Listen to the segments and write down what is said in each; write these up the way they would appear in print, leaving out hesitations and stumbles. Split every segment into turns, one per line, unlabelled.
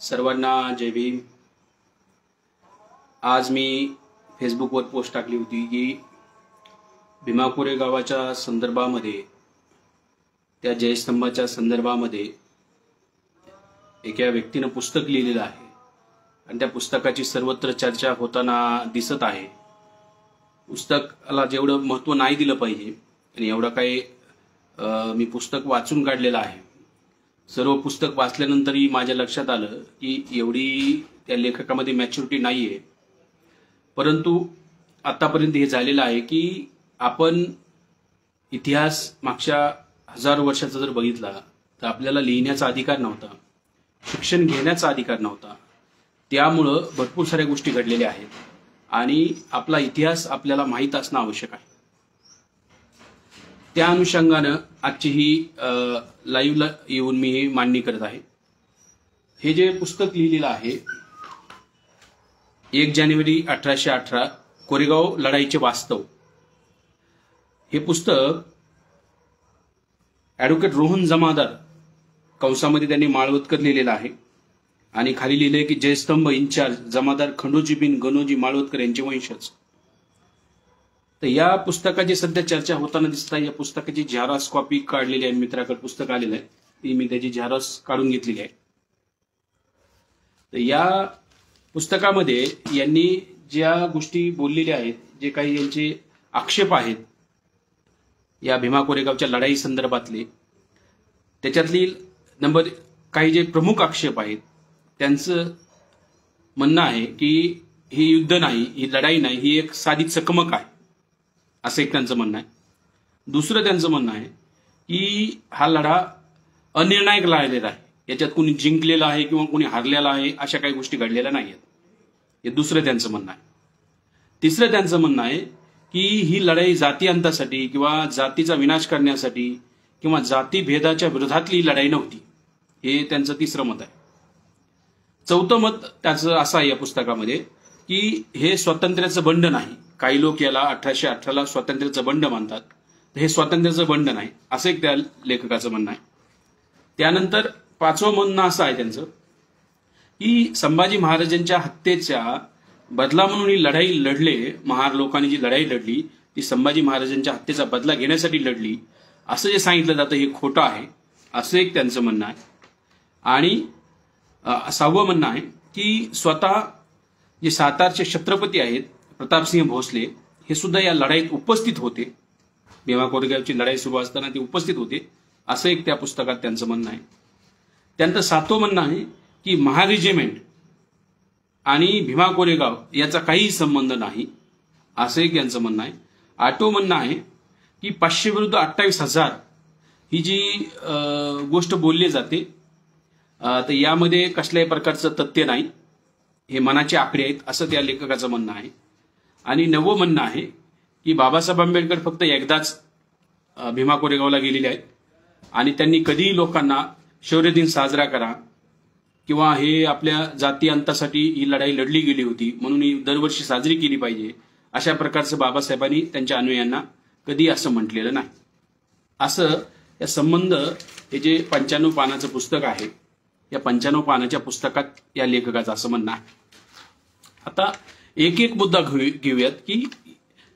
सर्वांना जय भीम। आज मी फेसबुकवर पोस्ट टाकली होती की भीमा कोरेगावच्या संदर्भामध्ये, त्या जयस्तंभाच्या संदर्भामध्ये एका व्यक्तीने पुस्तक लिहिलेलं आहे आणि त्या पुस्तकाची सर्वत्र चर्चा होताना दिसत आहे। पुस्तकाला जेवढं महत्त्व नाही दिलं पाहिजे आणि एवढं काही मी पुस्तक वाचून काढलेलं आहे। सर्व पुस्तक वाचल्यानंतरही माझ्या लक्षात आलं की एवढी त्या लेखकामध्ये मॅच्युरिटी नाहीये। परंतु आतापर्यंत हे झालेलं आहे की आपण इतिहास मागच्या हजारो वर्षाचा जर बघितला तर आपल्याला लिहिण्याचा अधिकार नव्हता, शिक्षण घेण्याचा अधिकार नव्हता। त्यामुळं भरपूर साऱ्या गोष्टी घडलेल्या आहेत आणि आपला इतिहास आपल्याला माहीत असणं आवश्यक आहे। त्या अनुषंगानं आजची ही लाईव्हला येऊन मी हे मांडणी करत आहे। हे जे पुस्तक लिहिलेलं आहे 1 जानेवारी 1818 कोरेगाव लढाईचे वास्तव, हे पुस्तक ॲडव्होकेट रोहन जमादार कंसामध्ये त्यांनी माळवतकर लिहिलेलं आहे आणि खाली लिहिलंय की जयस्तंभ इंचार्ज जमादार खंडोजी बिन गणोजी माळवतकर यांचे वंशज। तर या पुस्तकाची सध्या चर्चा होताना दिसत आहे। या पुस्तकाची झेरॉक्स कॉपी काढलेली आहे, मित्राकडे पुस्तक आलेलं आहे, ती मी त्याची झेरॉक्स काढून घेतलेली आहे। तर या पुस्तकामध्ये यांनी ज्या गोष्टी बोललेल्या आहेत, जे काही यांचे आक्षेप आहेत या भीमा कोरेगावच्या लढाई संदर्भातले, त्याच्यातली काही जे प्रमुख आक्षेप आहेत त्यांचं म्हणणं आहे की ही युद्ध नाही, ही लढाई नाही, ही एक साधी चकमक आहे, असं एक त्यांचं म्हणणं आहे। दुसरं त्यांचं म्हणणं आहे की हा लढा अनिर्णायक लढलेला आहे, याच्यात कोणी जिंकलेला आहे किंवा कोणी हारलेला आहे अशा काही गोष्टी घडलेल्या नाहीत, हे दुसरं त्यांचं म्हणणं आहे। तिसरं त्यांचं म्हणणं आहे की ही लढाई जाती अंतासाठी किंवा जातीचा विनाश करण्यासाठी किंवा जातीभेदाच्या विरोधातली लढाई नव्हती, हे त्यांचं तिसरं मत आहे। चौथं मत त्याचं असं आहे या पुस्तकामध्ये की हे स्वातंत्र्याचं बंड नाही। काही लोक याला 1818ला स्वातंत्र्याचं बंड मानतात, हे स्वातंत्र्याचं बंड नाही असं एक त्या लेखकाचं म्हणणं आहे। त्यानंतर पाचवं म्हणणं असं आहे त्यांचं की संभाजी महाराजांच्या हत्येच्या बदला म्हणून ही लढाई लढले, महार लोकांनी जी लढाई लढली ती संभाजी महाराजांच्या हत्येचा बदला घेण्यासाठी लढली, असं जे सांगितलं जातं हे खोटं आहे, असं एक त्यांचं म्हणणं आहे। आणि सहावं म्हणणं आहे की स्वतः जे सातारचे छत्रपती आहेत प्रतापसिंह भोसले, हे सुद्धा या लढाईत उपस्थित होते। भीमा कोरेगावची लढाई सुरू असताना ते उपस्थित होते, असं एक त्या पुस्तकात त्यांचं म्हणणं आहे। त्यानंतर सातवं म्हणणं आहे की महार रेजिमेंट आणि भीमा कोरेगाव याचा काही संबंध नाही, असं एक यांचं म्हणणं आहे। आठवं म्हणणं आहे की 500 विरुद्ध 28,000 ही जी गोष्ट बोलली जाते तर यामध्ये कसल्याही प्रकारचं तथ्य नाही, हे मनाचे आकडे आहेत, असं त्या लेखकाचं म्हणणं आहे। आणि 9वं म्हणणं आहे की बाबासाहेब आंबेडकर फक्त एकदाच भीमा कोरेगावला गेलेले आहेत आणि त्यांनी कधीही लोकांना शौर्य दिन साजरा करा किंवा हे आपल्या जाती अंतासाठी ही लढाई लढली गेली होती म्हणून ही दरवर्षी साजरी केली पाहिजे, अशा प्रकारचं बाबासाहेबांनी त्यांच्या अनुयायांना कधी असं म्हटलेलं नाही। असं या संबंध हे जे 95 पानाचं पुस्तक आहे, या 95 पानाच्या पुस्तकात या लेखकाचं असं म्हणणं आहे। आता एक एक मुद्दा घेऊयात की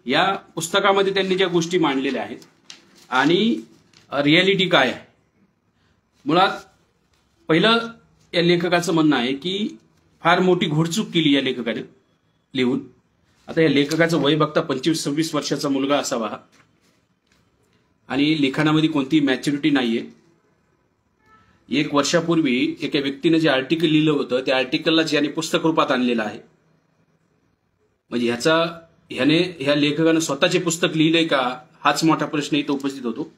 या पुस्तकामध्ये त्यांनी ज्या गोष्टी मांडलेल्या आहेत आणि रियालिटी काय आहे। मुळात पहिलं या लेखकाचं म्हणणं आहे की फार मोठी घोडचूक केली या लेखकाने लिहून। आता या लेखकाचं वय बघता 25-26 वर्षाचा मुलगा असावा आणि लिखाणामध्ये कोणती मॅच्युरिटी नाहीये। 1 वर्षापूर्वी एका व्यक्तीने जे आर्टिकल लिहिलं होतं त्या आर्टिकलला ज्याने पुस्तक रूपात आणलेलं आहे, म्हणजे ह्या लेखकानं स्वतःचे पुस्तक लिहिलंय का हाच मोठा प्रश्न इथं उपस्थित होतो।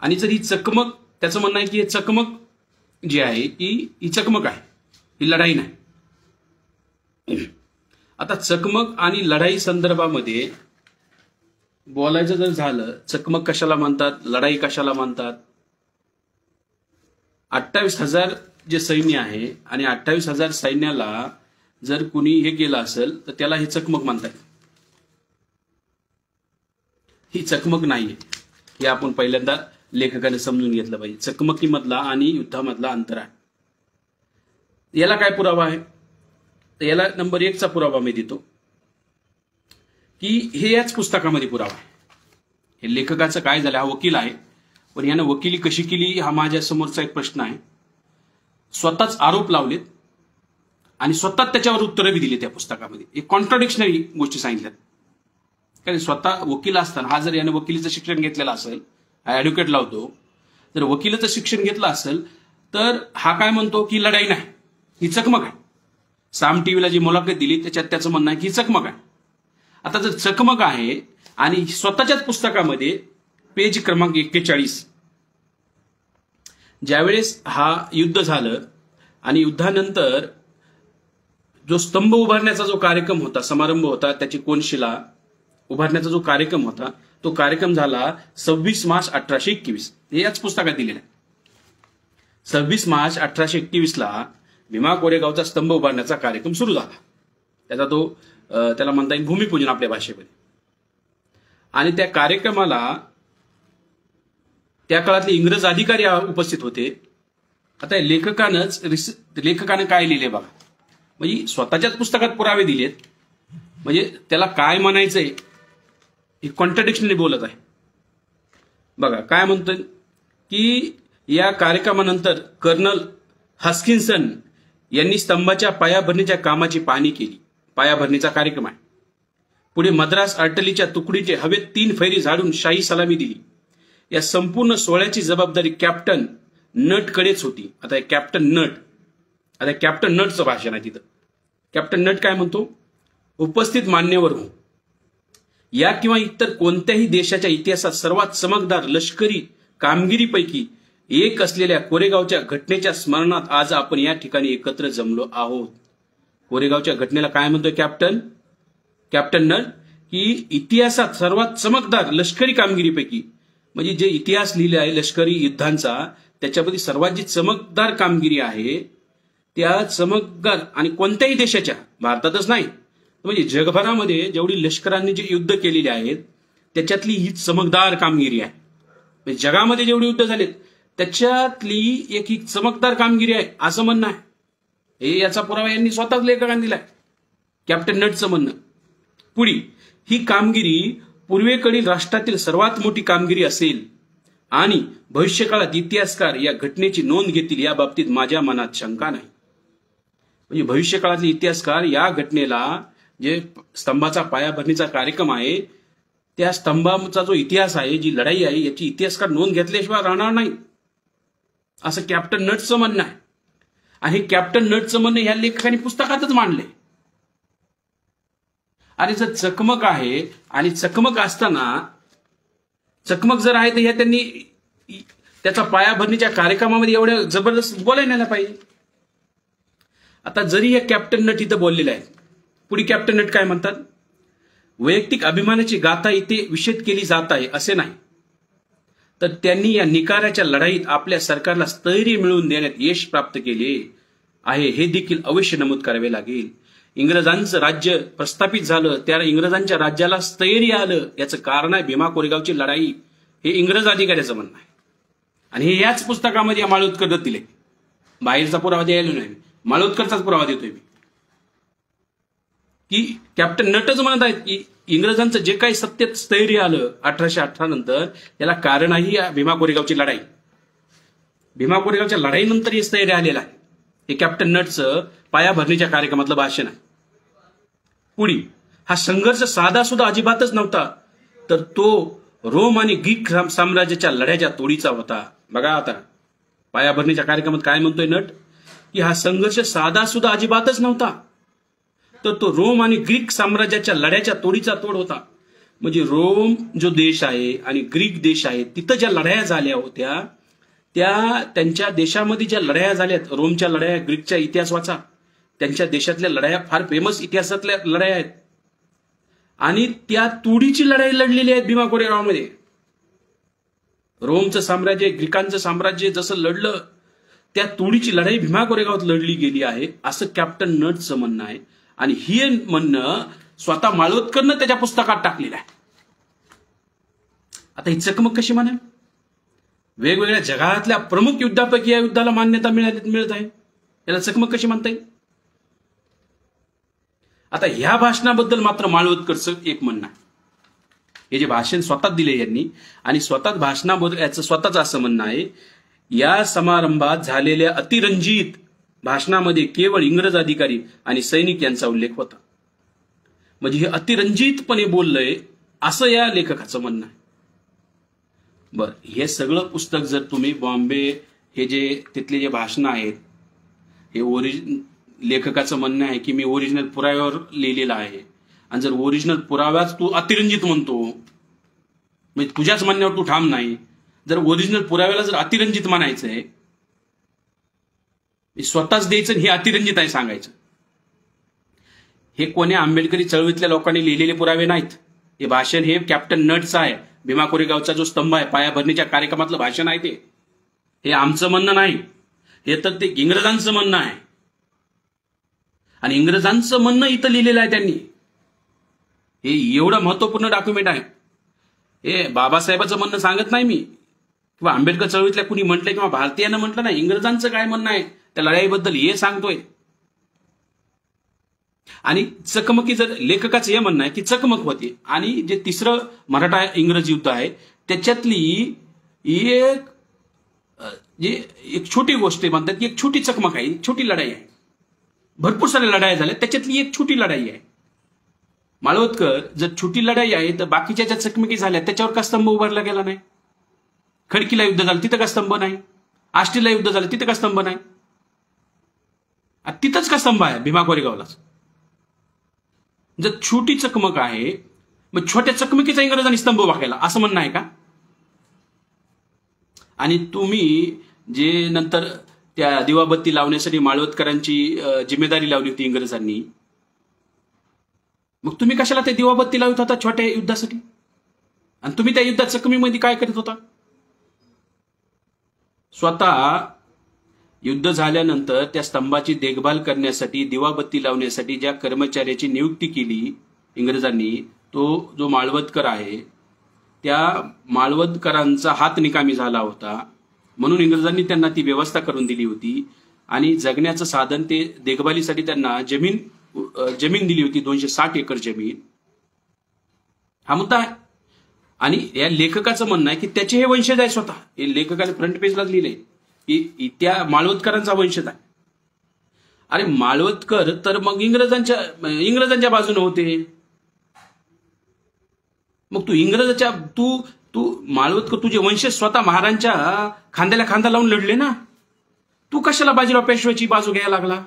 आणि जर ही चकमक, त्याचं म्हणणं आहे की ही चकमक जी आहे की ही चकमक आहे, ही लढाई नाही। आता चकमक आणि लढाई संदर्भामध्ये बोलायचं जर झालं, चकमक कशाला म्हणतात, लढाई कशाला म्हणतात। 28,000 जे सैन्य आहे आणि 28,000 सैन्याला जर कुणी हे केलं असेल तर त्याला हे चकमक म्हणतात, ही चकमक नाहीये, हे आपण पहिल्यांदा लेखकाने समजून घेतलं पाहिजे। चकमकीमधला आणि युद्धामधला अंतर आहे। याला काय पुरावा आहे? तर याला नंबर 1चा पुरावा मी देतो की हे याच पुस्तकामध्ये पुरावा आहे. हे लेखकाचं काय झालं, हा वकील आहे, पण यानं वकिली कशी केली हा माझ्या समोरचा एक प्रश्न आहे. स्वतःच आरोप लावलेत आणि स्वतः त्याच्यावर उत्तरं बी दिली त्या पुस्तकामध्ये. एक कॉन्ट्राडिक्शनरी गोष्टी सांगितल्यात. कारण स्वतः वकील असताना हा जर याने वकिलीचं शिक्षण घेतलेलं असेल, हा ऍडव्होकेट लावतो, जर वकिलीचं शिक्षण घेतलं असेल तर हा काय म्हणतो की लढाई नाही, ही चकमक आहे. साम टीव्हीला जी मुलाखत दिली त्याच्यात त्याचं म्हणणं आहे की ही चकमक आहे. आता जर चकमक आहे आणि स्वतःच्याच पुस्तकामध्ये पेज क्रमांक 41 ज्यावेळेस हा युद्ध झालं आणि युद्धानंतर जो स्तंभ उभारण्याचा जो कार्यक्रम होता, समारंभ होता, त्याची कोनशिला उभारण्याचा जो कार्यक्रम होता, तो कार्यक्रम झाला 26 मार्च 1821. हे याच पुस्तकात दिलेलं आहे. 26 मार्च 1821ला भीमा कोरेगावचा स्तंभ उभारण्याचा कार्यक्रम सुरू झाला. त्याला म्हणता येईल भूमिपूजन आपल्या भाषेमध्ये. आणि त्या कार्यक्रमाला त्या काळातले इंग्रज अधिकारी उपस्थित होते. आता लेखकानं काय लिहिले बघा, म्हणजे स्वतःच्याच पुस्तकात पुरावे दिलेत, म्हणजे त्याला काय म्हणायचंय हे कॉन्ट्राडिक्शनली बोलत आहे. बघा काय म्हणतोय की या कार्यक्रमानंतर कर्नल हस्किन्सन यांनी स्तंभाच्या पायाभरणीच्या कामाची पाहणी केली. पायाभरणीचा कार्यक्रम आहे. पुढे मद्रास आर्टिलरीच्या तुकडीचे हवेत 3 फैरी झाडून शाही सलामी दिली. या संपूर्ण सोहळ्याची जबाबदारी कॅप्टन नटकडेच होती. आता कॅप्टन नटचं भाषण आहे तिथं. कॅप्टन नट काय म्हणतो, उपस्थित मान्यवर हो, या किंवा इतर कोणत्याही देशाच्या इतिहासात सर्वात चमकदार लष्करी कामगिरीपैकी एक असलेल्या कोरेगावच्या घटनेच्या स्मरणात आज आपण या ठिकाणी एकत्र जमलो आहोत. कोरेगावच्या घटनेला काय म्हणतोय कॅप्टन नट की इतिहासात सर्वात चमकदार लष्करी कामगिरीपैकी, म्हणजे जे इतिहास लिहिले आहे लष्करी युद्धांचा त्याच्यामध्ये सर्वात जी चमकदार कामगिरी आहे त्या चमकदार आणि कोणत्याही देशाच्या, भारतातच नाही म्हणजे जगभरामध्ये जेवढी लष्करांनी जे युद्ध केलेली आहेत त्याच्यातली ही चमकदार कामगिरी आहे. म्हणजे जगामध्ये जेवढी युद्ध झालेत त्याच्यातली एक चमकदार कामगिरी आहे असं म्हणणं आहे. हे याचा पुरावा यांनी स्वतःच लेखकांनी दिलाय, कॅप्टन नटचं म्हणणं. पुढे ही कामगिरी पूर्वेकडील राष्ट्रातील सर्वात मोठी कामगिरी असेल आणि भविष्यकाळात इतिहासकार या घटनेची नोंद घेतील या बाबतीत माझ्या मनात शंका नाही. म्हणजे भविष्यकाळातले इतिहासकार या घटनेला, जे स्तंभाचा पायाभरणीचा कार्यक्रम आहे त्या स्तंभाचा जो इतिहास आहे, जी लढाई आहे, याची इतिहासकार नोंद घेतल्याशिवाय राहणार नाही असं कॅप्टन नटचं म्हणणं आहे. आणि हे कॅप्टन नटचं म्हणणं ह्या लेखकाने पुस्तकातच मांडले. आणि जर चकमक आहे आणि चकमक असताना चकमक जर आहे तर ह्या त्यांनी त्याचा पायाभरणीच्या कार्यक्रमामध्ये एवढ्या जबरदस्त बोलायला नाही पाहिजे. आता जरी हे कॅप्टन नट इथं बोललेले आहेत, पुढे कॅप्टन नट काय म्हणतात, वैयक्तिक अभिमानाची गाथा इथे विषद केली जात आहे असे नाही, तर त्यांनी या निकाराच्या लढाईत आपल्या सरकारला स्थैर्य मिळवून देण्यात यश प्राप्त केले आहे हे देखील अवश्य नमूद करावे लागेल. इंग्रजांचं राज्य प्रस्थापित झालं, त्या इंग्रजांच्या राज्याला स्थैर्य आलं, याचं कारण आहे भीमा कोरेगावची लढाई, हे इंग्रज अधिकाऱ्याचं म्हणणं आहे. आणि हे याच पुस्तकामध्ये माळवदकर दिले. बाहेरचा पुरावा द्यायला नाही, माळवदकरचाच पुरावा देतोय मी की कॅप्टन नटच म्हणत आहेत की इंग्रजांचं जे काही सत्तेत स्थैर्य आलं 1818 नंतर याला कारण आहे भीमा कोरेगावची लढाई. भीमा कोरेगावच्या लढाईनंतर हे स्थैर्य आलेलं आहे. हे कॅप्टन नटचं पायाभरणीच्या कार्यक्रमातलं भाषण आहे. पुढे हा संघर्ष साधा सुद्धा अजिबातच नव्हता, तर तो रोम आणि ग्रीक साम्राज्याच्या लढ्याच्या तोडीचा होता. बघा आता पायाभरणीच्या कार्यक्रमात काय म्हणतोय नट की हा संघर्ष साधा सुद्धा अजिबातच नव्हता, तर तो रोम आणि ग्रीक साम्राज्याच्या लढ्याच्या तोडीचा तोड होता. म्हणजे रोम जो देश आहे आणि ग्रीक देश आहे तिथं ज्या लढाया झाल्या होत्या त्या त्यांच्या देशामध्ये ज्या लढाया झाल्यात, रोमच्या लढाया, ग्रीकच्या इतिहास वाचा, त्यांच्या देशातल्या लढाया फार फेमस इतिहासातल्या लढाया आहेत. आणि त्या तोडीची लढाई लढलेली आहेत भीमा कोरेगावमध्ये. रोमचं साम्राज्य, ग्रीकांचं साम्राज्य जसं लढलं त्या तोडीची लढाई भीमा कोरेगावात लढली गेली आहे असं कॅप्टन नटचं म्हणणं आहे. आणि हे म्हणणं स्वतः माळवदकरनं त्याच्या पुस्तकात टाकलेलं आहे. आता ही चकमक कशी म्हणाल, वेगवेगळ्या जगातल्या प्रमुख युद्धापैकी या युद्धाला मान्यता मिळत आहे. याला चकमक कशी म्हणता येईल? आता ह्या भाषणाबद्दल मात्र माळवदकरचं एक म्हणणं आहे. हे जे भाषण स्वतःच दिले यांनी आणि स्वतःच भाषणाबद्दल याचं स्वतःच असं म्हणणं आहे, या समारंभात झालेल्या अतिरंजित भाषणामध्ये केवळ इंग्रज अधिकारी आणि सैनिक यांचा उल्लेख होता. म्हणजे हे अतिरंजितपणे बोललंय असं या लेखकाचं म्हणणं आहे. बर, हे सगळं पुस्तक जर तुम्ही बॉम्बे हे जे तिथले जे भाषणं आहेत, हे लेखकाचं म्हणणं आहे की मी ओरिजिनल पुराव्यावर लिहिलेलं आहे, आणि जर ओरिजिनल पुराव्याच तू अतिरंजित म्हणतो, म्हणजे तुझ्याच म्हणण्यावर तू ठाम नाही, जर ओरिजिनल पुराव्याला जर अतिरंजित म्हणायचंय, स्वतःच द्यायचं हे अतिरंजित आहे सांगायचं. हे कोण्या आंबेडकरी चळवळीतल्या लोकांनी लिहिलेले पुरावे नाहीत. हे भाषण हे कॅप्टन नटचं आहे. भीमा कोरेगावचा जो स्तंभ आहे, पायाभरणीच्या कार्यक्रमातलं भाषण आहे ते. हे आमचं म्हणणं नाही, हे तर ते इंग्रजांचं म्हणणं आहे. आणि इंग्रजांचं म्हणणं इथं लिहिलेलं आहे त्यांनी. हे एवढं महत्वपूर्ण डॉक्युमेंट आहे. हे बाबासाहेबांचं म्हणणं सांगत नाही मी, किंवा आंबेडकर चळवळीतल्या कुणी म्हटलंय किंवा भारतीयानं म्हटलं नाही. इंग्रजांचं काय म्हणणं आहे त्या लढाईबद्दल हे सांगतोय. आणि चकमकी जर लेखकाचं हे म्हणणं आहे की चकमक होती, आणि जे तिसरं मराठा इंग्रज युद्ध आहे त्याच्यातली एक छोटी गोष्ट म्हणतात की एक छोटी चकमक आहे, छोटी लढाई आहे. भरपूर साऱ्या लढाई झाल्या, त्याच्यातली एक छोटी लढाई आहे. माळवदकर, जर छोटी लढाई आहे तर बाकीच्या ज्या चकमकी झाल्या त्याच्यावर का स्तंभ उभारला गेला नाही? खडकीला युद्ध झालं तिथं का स्तंभ नाही? आष्टीला युद्ध झालं तिथं का स्तंभ नाही? तिथंच का स्तंभ आहे भीमा कोरेगावलाच? जर छोटी चकमक आहे मग छोट्या चकमकीचा इंग्रजांनी स्तंभ उभा केला असं म्हणणं आहे का? आणि तुम्ही जे नंतर त्या दिवाबत्ती लावण्यासाठी माळवदकरांची जिम्मेदारी लावली होती इंग्रजांनी, मग तुम्ही कशाला ते दिवाबत्ती लावत होता छोट्या युद्धासाठी? आणि तुम्ही त्या युद्धात चकमीमध्ये काय करत होता? स्वतः युद्ध झाल्यानंतर त्या स्तंभाची देखभाल करण्यासाठी, दिवाबत्ती लावण्यासाठी ज्या कर्मचाऱ्याची नियुक्ती केली इंग्रजांनी, तो जो माळवदकर आहे, त्या माळवदकरांचा हात निकामी झाला होता, म्हणून इंग्रजांनी त्यांना ती व्यवस्था करून दिली होती. आणि जगण्याचं साधन ते देखभालीसाठी त्यांना जमीन दिली होती, 260 एकर जमीन. हा मुद्दा आहे. आणि या लेखकाचं म्हणणं आहे की त्याचे हे वंशज आहे. स्वतः हे लेखकाने फ्रंट पेजला लिहिलंय की त्या माळवदकरांचा वंशज आहे. अरे माळवदकर तर मग इंग्रजांच्या बाजूने होते. मग तू माळवदकर, तुझे वंशज स्वतः महाराजांच्या खांद्याला खांदा लावून लढले ना. तू कशाला बाजीराव पेशव्याची बाजू घ्यायला लागला?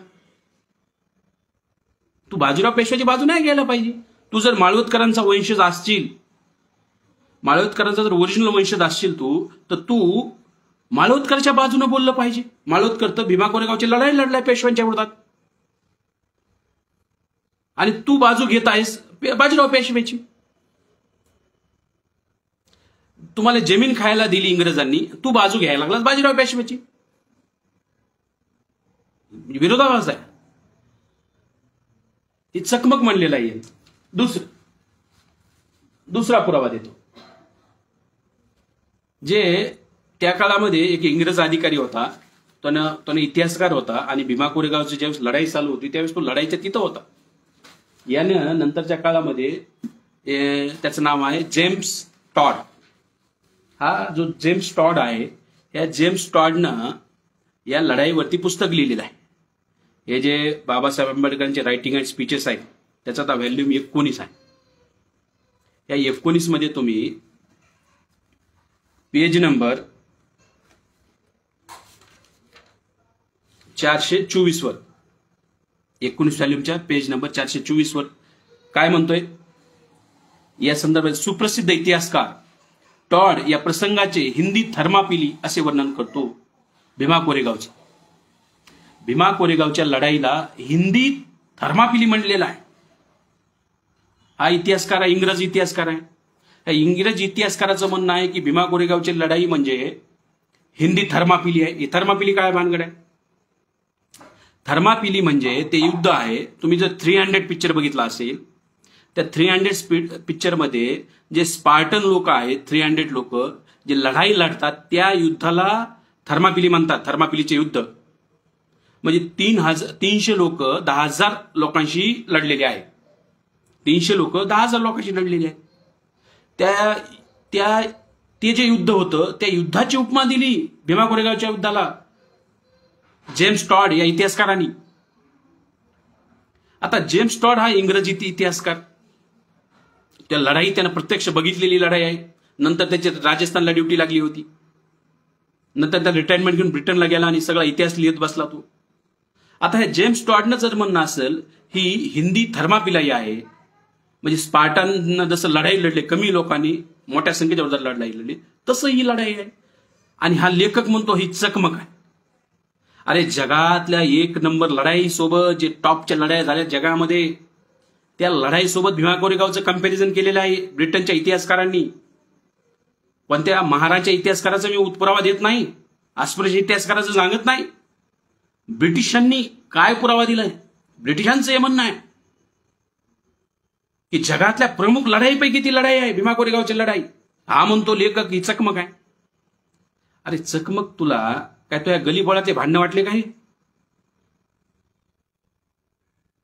तू बाजीराव पेशव्याची बाजू नाही घ्यायला पाहिजे. तू जर माळवदकरांचा वंशज असशील, माळवदकरांचा जर ओरिजिनल वंशज असशील तर तू माळवदकरच्या बाजूने बोललं पाहिजे. माळवदकर तर भीमा कोरेगावची लढाई लढलाय पेशव्यांच्या विरोधात, आणि तू बाजू घेत आहेस बाजीराव पेशव्याची. तुम्हाला जमीन खायला दिली इंग्रजांनी, तू बाजू घ्यायला लागलास बाजीराव पेशव्याची. विरोधाभास आहे. ही चकमक म्हणलेला आहे. दुसरा पुरावा देतो. जे त्या काळामध्ये एक इंग्रज अधिकारी होता, तो इतिहासकार होता, आणि भीमा कोरेगावची ज्यावेळेस लढाई चालू होती त्यावेळेस तो लढाईच्या तिथं होता. यानं नंतरच्या काळामध्ये त्याचं नाव आहे जेम्स टॉड. हा जो जेम्स टॉड आहे, या जेम्स टॉडनं या लढाईवरती पुस्तक लिहिलेलं आहे. हे जे बाबासाहेब आंबेडकरांचे रायटिंग अँड स्पीचेस आहेत त्याचा आता व्हॅल्यूम 19 आहे. या 19 मध्ये तुम्ही पेज नंबर 424 वर, 19 व्हॅल्यूमच्या पेज नंबर 424 वर काय म्हणतोय या संदर्भात, सुप्रसिद्ध इतिहासकार टॉड या प्रसंगाचे हिंदी थर्मापिली असे वर्णन करतो. भीमा कोरेगावचं, भीमा कोरेगावच्या लढाईला हिंदी थर्मापिली म्हणलेला आहे. हा इतिहासकार आहे, इंग्रज इतिहासकार आहे. या इंग्रज इतिहासकाराचं म्हणणं आहे की भीमा कोरेगावची लढाई म्हणजे हिंदी थर्मापिली आहे. ही थर्मापिली काय भानगड आहे? थर्मापिली म्हणजे ते युद्ध आहे. तुम्ही जर 300 पिक्चर बघितला असेल, त्या 300 पिक्चरमध्ये जे स्पार्टन लोक आहेत, 300 लोक जे लढाई लढतात त्या युद्धाला थर्मापिली म्हणतात. थर्मापिलीचे युद्ध म्हणजे 300 लोक 10,000 लोकांशी लढलेले आहेत. 300 लोक 10,000 लोकांशी लढलेले आहेत. ते जे युद्ध होतं त्या युद्धाची उपमा दिली भीमा कोरेगावच्या युद्धाला जेम्स टॉड या इतिहासकारांनी. आता जेम्स टॉड हा इंग्रजी इतिहासकार. त्या लढाई त्यानं प्रत्यक्ष बघितलेली लढाई आहे. नंतर त्याच्या राजस्थानला ड्युटी लागली होती. नंतर त्या रिटायरमेंट घेऊन ब्रिटनला गेला आणि सगळा इतिहास लिहित बसला तो. आता हे जेम्स टॉडनं जर म्हणणं असेल ही हिंदी थर्मापिलाई आहे, म्हणजे स्पार्टन जसं लढाई लढले कमी लोकांनी मोठ्या संख्येच्या जर लढाई लढली तसं ही लढाई आहे. आणि हा लेखक म्हणतो ही चकमक आहे. अरे जगातल्या 1 नंबर लढाई सोबत जे टॉपच्या लढाई झाल्या जगामध्ये त्या लढाईसोबत भीमा कोरेगावचं कंपॅरिझन केलेलं आहे ब्रिटनच्या इतिहासकारांनी. पण त्या महाराजच्या इतिहासकाराचा मी पुरावा देत नाही, अस्पृश्य इतिहासकाराचं सांगत नाही. ब्रिटिशांनी काय पुरावा दिलाय? ब्रिटिशांचं हे म्हणणं आहे की जगातल्या प्रमुख लढाईपैकी ती लढाई आहे भीमा कोरेगावची लढाई. हा म्हणतो लेखक ही चकमक आहे. अरे चकमक तुला काय तो या गलीबोळातले भांडणं वाटले काय?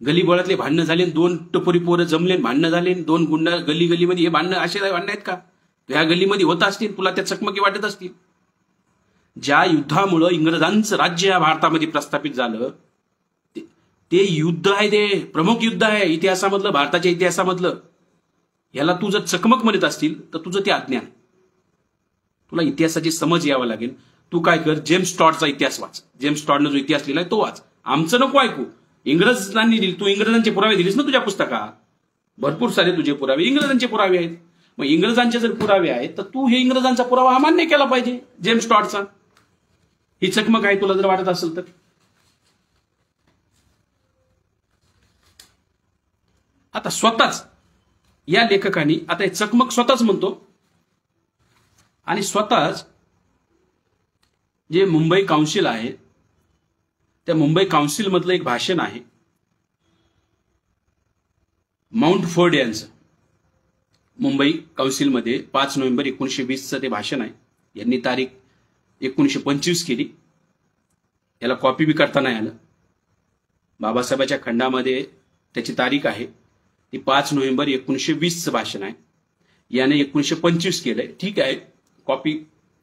गलीबोळातले भांडणं झाले, 2 टपोरी पोरं जमले भांडणं झाले, 2 गुंडा गलीमध्ये हे भांडणं असे भांडणं आहेत का? ह्या गलीमध्ये होत असतील, तुला त्या चकमकी वाटत असतील. ज्या युद्धामुळं इंग्रजांचं राज्य या भारतामध्ये प्रस्थापित झालं ते युद्ध आहे, ते प्रमुख युद्ध आहे इतिहासामधलं, भारताच्या इतिहासामधलं. याला तू जर चकमक म्हणत असतील तर तुझं ते अज्ञान. तुला इतिहासाची समज यावं लागेल. तू काय कर, जेम्स टॉडचा इतिहास वाच. जेम्स टॉडनं जो इतिहास लिहिलाय तो वाच. आमचं नको ऐकू. इंग्रजांनी दिली, तू इंग्रजांचे पुरावे दिलीस ना तुझ्या पुस्तकात. भरपूर सारे तुझे पुरावे इंग्रजांचे पुरावे आहेत. मग इंग्रजांचे जर पुरावे आहेत तर तू हे इंग्रजांचा पुरावा अमान्य केला पाहिजे जेम्स टॉडचा. ही चकमक आहे तुला जर वाटत असेल तर. आता स्वतःच या लेखकांनी आता हे चकमक स्वतःच म्हणतो आणि स्वतःच जे मुंबई काउन्सिल आहे त्या मुंबई काउन्सिल मधलं एक भाषण आहे माउंट फोर्ड यांचं. मुंबई काउन्सिलमध्ये 5 नोव्हेंबर 1920चं ते भाषण आहे. यांनी तारीख 1925 केली. याला कॉपी बी करता नाही आलं. बाबासाहेबाच्या खंडामध्ये त्याची तारीख आहे ती 5 नोव्हेंबर 1920चं भाषण आहे. याने 1925 केलंय. ठीक आहे, कॉपी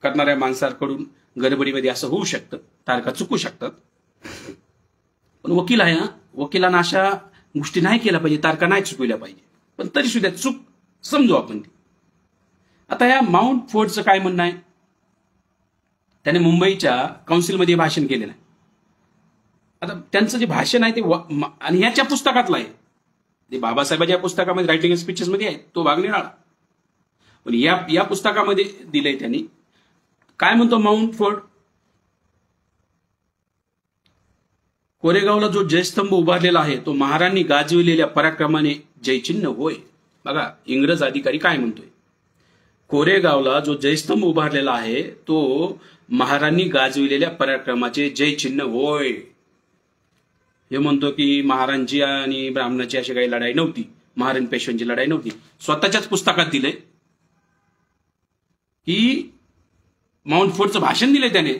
करणाऱ्या माणसाकडून गडबडीमध्ये असं होऊ शकतं, तारखा चुकू शकतात. पण वकील आहे, वकिलांना अशा गोष्टी नाही केल्या पाहिजे, तारखा नाही चुकवल्या पाहिजे. पण तरी सुद्धा चूक समजू आपण ती. आता या माउंट फोर्डचं काय म्हणणं आहे? त्याने मुंबईच्या काउन्सिलमध्ये भाषण केलेलं आहे. आता त्यांचं जे भाषण आहे ते आणि याच्या पुस्तकातलं आहे, ते बाबासाहेबांच्या पुस्तकामध्ये रायटिंग स्पीचेस मध्ये आहे, तो भाग निराळा. पण या पुस्तकामध्ये दिलंय त्यांनी. काय म्हणतो माउंट फोर्ड? कोरेगावला जो जयस्तंभ उभारलेला आहे तो महारांनी गाजविलेल्या पराक्रमाने जयचिन्ह होय. बघा इंग्रज अधिकारी काय म्हणतोय. कोरेगावला जो जयस्तंभ उभारलेला आहे तो महारांनी गाजविलेल्या पराक्रमाचे जयचिन्ह होय. हे म्हणतो की महारांची आणि ब्राह्मणाची अशी काही लढाई नव्हती, महाराण पेशव्यांची लढाई नव्हती. स्वतःच्याच पुस्तकात दिले की माउंट फोर्डचं भाषण दिले त्याने,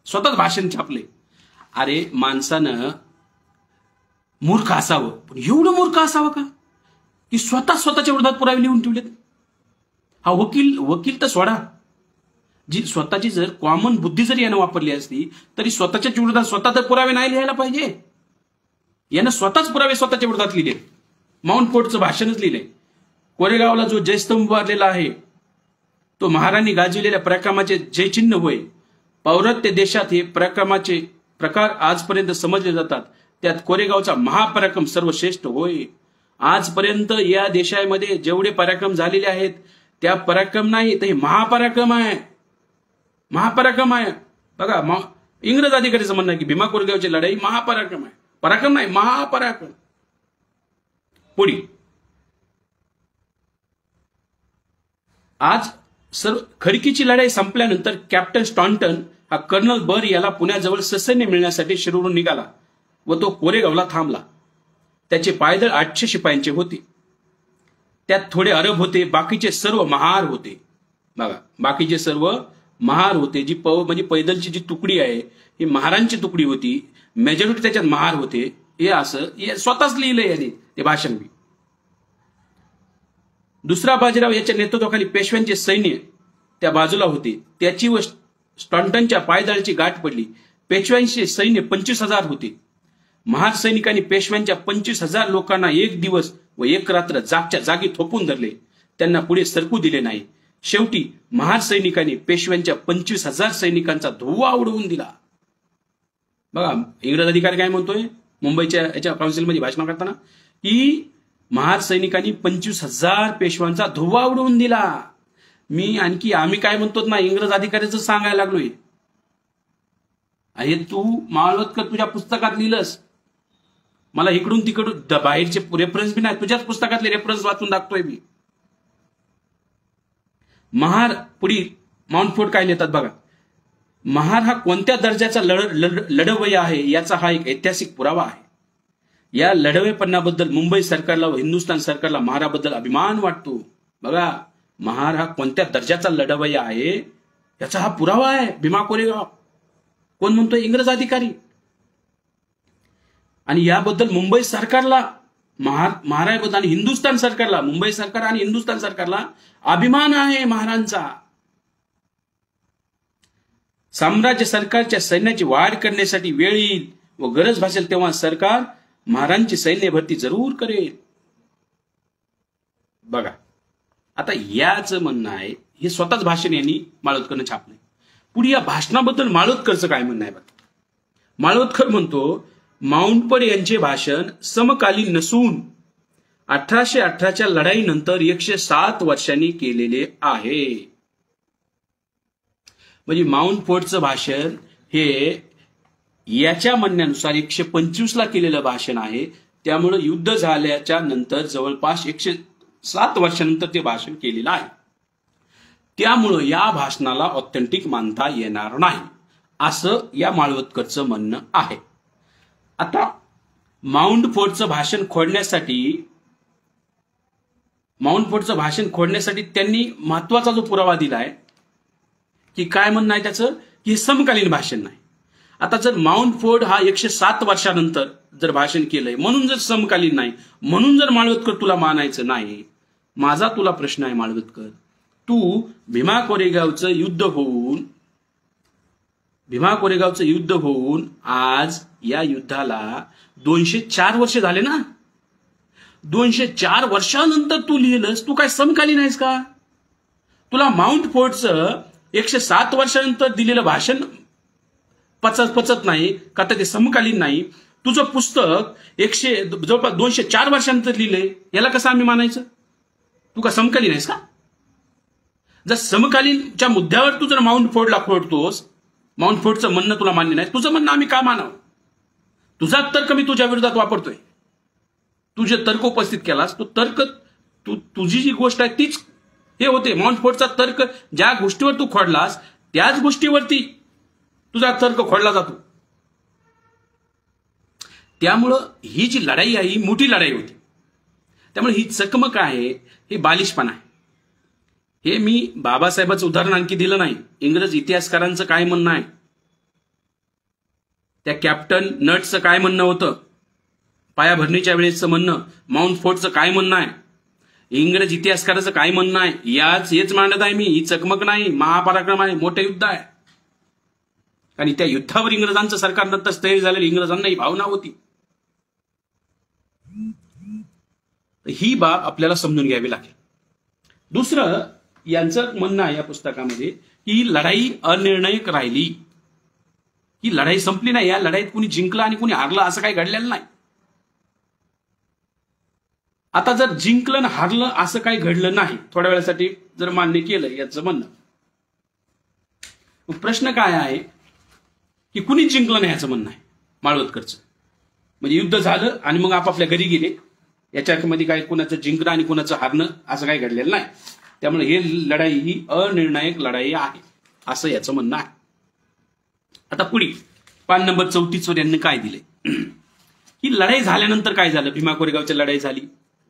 स्वतःच भाषण छापले. अरे माणसानं मूर्ख असावं, पण एवढं मूर्ख असावं का की स्वतःच्या विरोधात पुरावे लिहून ठेवलेत? हा वकील तर सोडा, जी स्वतःची जर कॉमन बुद्धी जरी यानं वापरली असती तरी स्वतःच्या विरोधात स्वतः तर पुरावे नाही लिहायला पाहिजे. यानं स्वतःच पुरावे स्वतःच्या विरोधात लिहिले. माउंट फोर्डचं भाषणच लिहिले. कोरेगावला जो जयस्तंभ उभारलेला आहे तो महाराणी गाजविलेल्या पराक्रमाचे जयचिन्ह होय. पौरत्य देशात हे पराक्रमाचे प्रकार आजपर्यंत समजले जातात, त्यात कोरेगावचा महापराक्रम सर्वश्रेष्ठ होय. आजपर्यंत या देशामध्ये जेवढे पराक्रम झालेले आहेत त्या पराक्रम नाही तर हे महापराक्रम आहे. महापराक्रम आहे. बघा इंग्रज अधिकारीचं म्हणणं आहे की भीमा कोरेगावची लढाई महापराक्रम आहे. पराक्रम नाही, महापराक्रम. पुढे आज खडकीची लढाई संपल्यानंतर कॅप्टन स्टॉन्टन हा कर्नल बर याला पुण्याजवळ ससैन्य मिळण्यासाठी शिरूरून निघाला व तो कोरेगावला थांबला. त्याचे पायदळ 800 शिपायांचे होते. त्यात थोडे अरब होते, बाकीचे सर्व महार होते. बघा बाकीचे सर्व महार होते. जी म्हणजे पैदलची जी तुकडी आहे ही महारांची तुकडी होती मेजॉरिटी त्याच्यात महार होते, हे असं स्वतःच लिहिलंय यांनी ते भाषण बी. दुसरा बाजीराव याच्या नेतृत्वाखाली पेशव्यांचे सैन्य त्या बाजूला होते. त्याची व स्टॉन्टनच्या पायदळाची गाठ पडली. पेशव्यांचे सैन्य 25,000 होते. महार सैनिकांनी पेशव्यांच्या 25,000 लोकांना एक दिवस व एक रात्र जागच्या जागी थोपून धरले. त्यांना पुढे सरकू दिले नाही. शेवटी महार सैनिकांनी पेशव्यांच्या 25,000 सैनिकांचा धुव्वा उडवून दिला. बघा इंग्रज अधिकारी काय म्हणतोय मुंबईच्या याच्या काउन्सिलमध्ये भाषण करताना, की महार सैनिकांनी 25,000 पेशव्यांचा धुव्वा उडवून दिला. आम्ही काय म्हणतो ना, इंग्रज अधिकाऱ्याचं सांगायला लागलोय. हे तू माळवतकर तुझ्या पुस्तकात लिहिलंस, मला इकडून तिकडून बाहेरचे रेफरन्स बी नाही, तुझ्याच पुस्तकातले रेफरन्स वाचून दाखवतोय मी. महार पुढे माउंट फोर्ट काय लिहितात बघा. महार हा कोणत्या दर्जाचा लढवय्या आहे याचा हा एक ऐतिहासिक पुरावा आहे. या लढवेपणाबद्दल मुंबई सरकारला व हिंदुस्थान सरकारला महाराबद्दल अभिमान वाटतो. बघा महार हा कोणत्या दर्जाचा लढवय्या आहे याचा हा पुरावा आहे. भीमा कोरेगाव कोण म्हणतोय? इंग्रज अधिकारी. आणि याबद्दल मुंबई सरकारला महाराबद्दल आणि हिंदुस्थान सरकारला, मुंबई सरकार आणि हिंदुस्थान सरकारला अभिमान आहे महारांचा. साम्राज्य सरकारच्या सैन्याची वाढ करण्यासाठी वेळ येईल व गरज भासेल तेव्हा सरकार महारांची सैन्य भरती जरूर करेल. बघा आता याच म्हणणं आहे, हे स्वतःच भाषण यांनी माळवतकरनं छापलंय. पुढे या भाषणाबद्दल माळवतकरचं काय म्हणणं आहे बघा. माळवतकर म्हणतो, माउंट फोर्ट यांचे भाषण समकालीन नसून 1818च्या लढाईनंतर 107 वर्षांनी केलेले आहे. म्हणजे माउंट फोर्टचं भाषण हे याच्या म्हणण्यानुसार 125 ला केलेलं भाषण आहे. त्यामुळे युद्ध झाल्याच्या नंतर जवळपास 107 वर्षांनंतर ते भाषण केलेलं आहे. त्यामुळं या भाषणाला ऑथेंटिक मानता येणार नाही, असं या माळवतकरचं म्हणणं आहे. आता माउंट फोर्टचं भाषण खोडण्यासाठी त्यांनी महत्वाचा जो पुरावा दिलाय, की काय म्हणणं आहे त्याचं, की हे समकालीन भाषण नाही. आता जर माउंट फोर्ट हा 107 वर्षानंतर जर भाषण केलंय म्हणून जर समकालीन नाही, म्हणून जर माळवतकर तुला मानायचं नाही, माझा तुला प्रश्न आहे माळवतकर, तू भीमा कोरेगावचं युद्ध होऊन आज या युद्धाला 204 वर्ष झाले ना. 204 वर्षानंतर तू लिहिलंस, तू काय समकालीन आहेस का? तुला माउंट फोर्टचं 107 वर्षानंतर दिलेलं भाषण पचत नाही का, तर ते समकालीन नाही. तुझं पुस्तक जवळपास 204 वर्षानंतर लिहिलंय, याला कसं आम्ही मानायचं? तू का समकालीन आहेस का? जर समकालीनच्या मुद्द्यावर तू जर माउंट फोर्टला खोडतोस, माउंट फोर्टचं म्हणणं तुला मान्य नाही, तुझं म्हणणं आम्ही का मानावं? तुझा तर्क मी तुझ्या विरोधात वापरतोय. तू जे तर्क उपस्थित केलास, तो तर्क तुझी जी गोष्ट आहे तीच हे होते. माउंट फोर्टचा तर्क ज्या गोष्टीवर तू खोडलास त्याच गोष्टीवरती तुझा तर्क खोडला जातो. त्यामुळं ही जी लढाई आहे ही मोठी लढाई होती. त्यामुळे ही चकमक आहे, हे बालिशपणा आहे. हे मी बाबासाहेबांचं उदाहरण आणखी दिलं नाही. इंग्रज इतिहासकारांचं काय म्हणणं आहे, त्या कॅप्टन नट्सचं काय म्हणणं होतं, पायाभरणीच्या वेळेसचं म्हणणं, माउंट फोर्टचं काय म्हणणं आहे, इंग्रज इतिहासकाराचं काय म्हणणं आहे, हेच मांडत आहे मी. ही चकमक नाही, महापराक्रम आहे, मोठं युद्ध आहे. आणि त्या युद्धावर इंग्रजांचं सरकार नंतर स्थैर्य झालेलं, इंग्रजांना ही भावना होती. ही बाब आपल्याला समजून घ्यावी लागेल. दुसरं यांचं म्हणणं आहे या पुस्तकामध्ये, की ही लढाई अनिर्णायक राहिली. ही लढाई संपली नाही, या लढाईत कुणी जिंकलं आणि कुणी हारलं असं काही घडलेलं नाही. आता जर जिंकलं आणि हारलं असं काही घडलं नाही, थोड्या वेळासाठी जर मान्य केलं याचं म्हणणं, प्रश्न काय आहे की कुणी जिंकलं नाही याचं म्हणणं आहे माळवतकरचं. म्हणजे युद्ध झालं आणि मग आपापल्या घरी गेले, याच्यामध्ये काय कुणाचं जिंकणं आणि कुणाचं हारणं असं काही घडलेलं नाही. त्यामुळे हे लढाई ही अनिर्णायक लढाई आहे असं याचं म्हणणं आहे. आता पुढे पान नंबर 34 वर यांनी काय दिले, ही लढाई झाल्यानंतर काय झालं. भीमा कोरेगावची लढाई झाली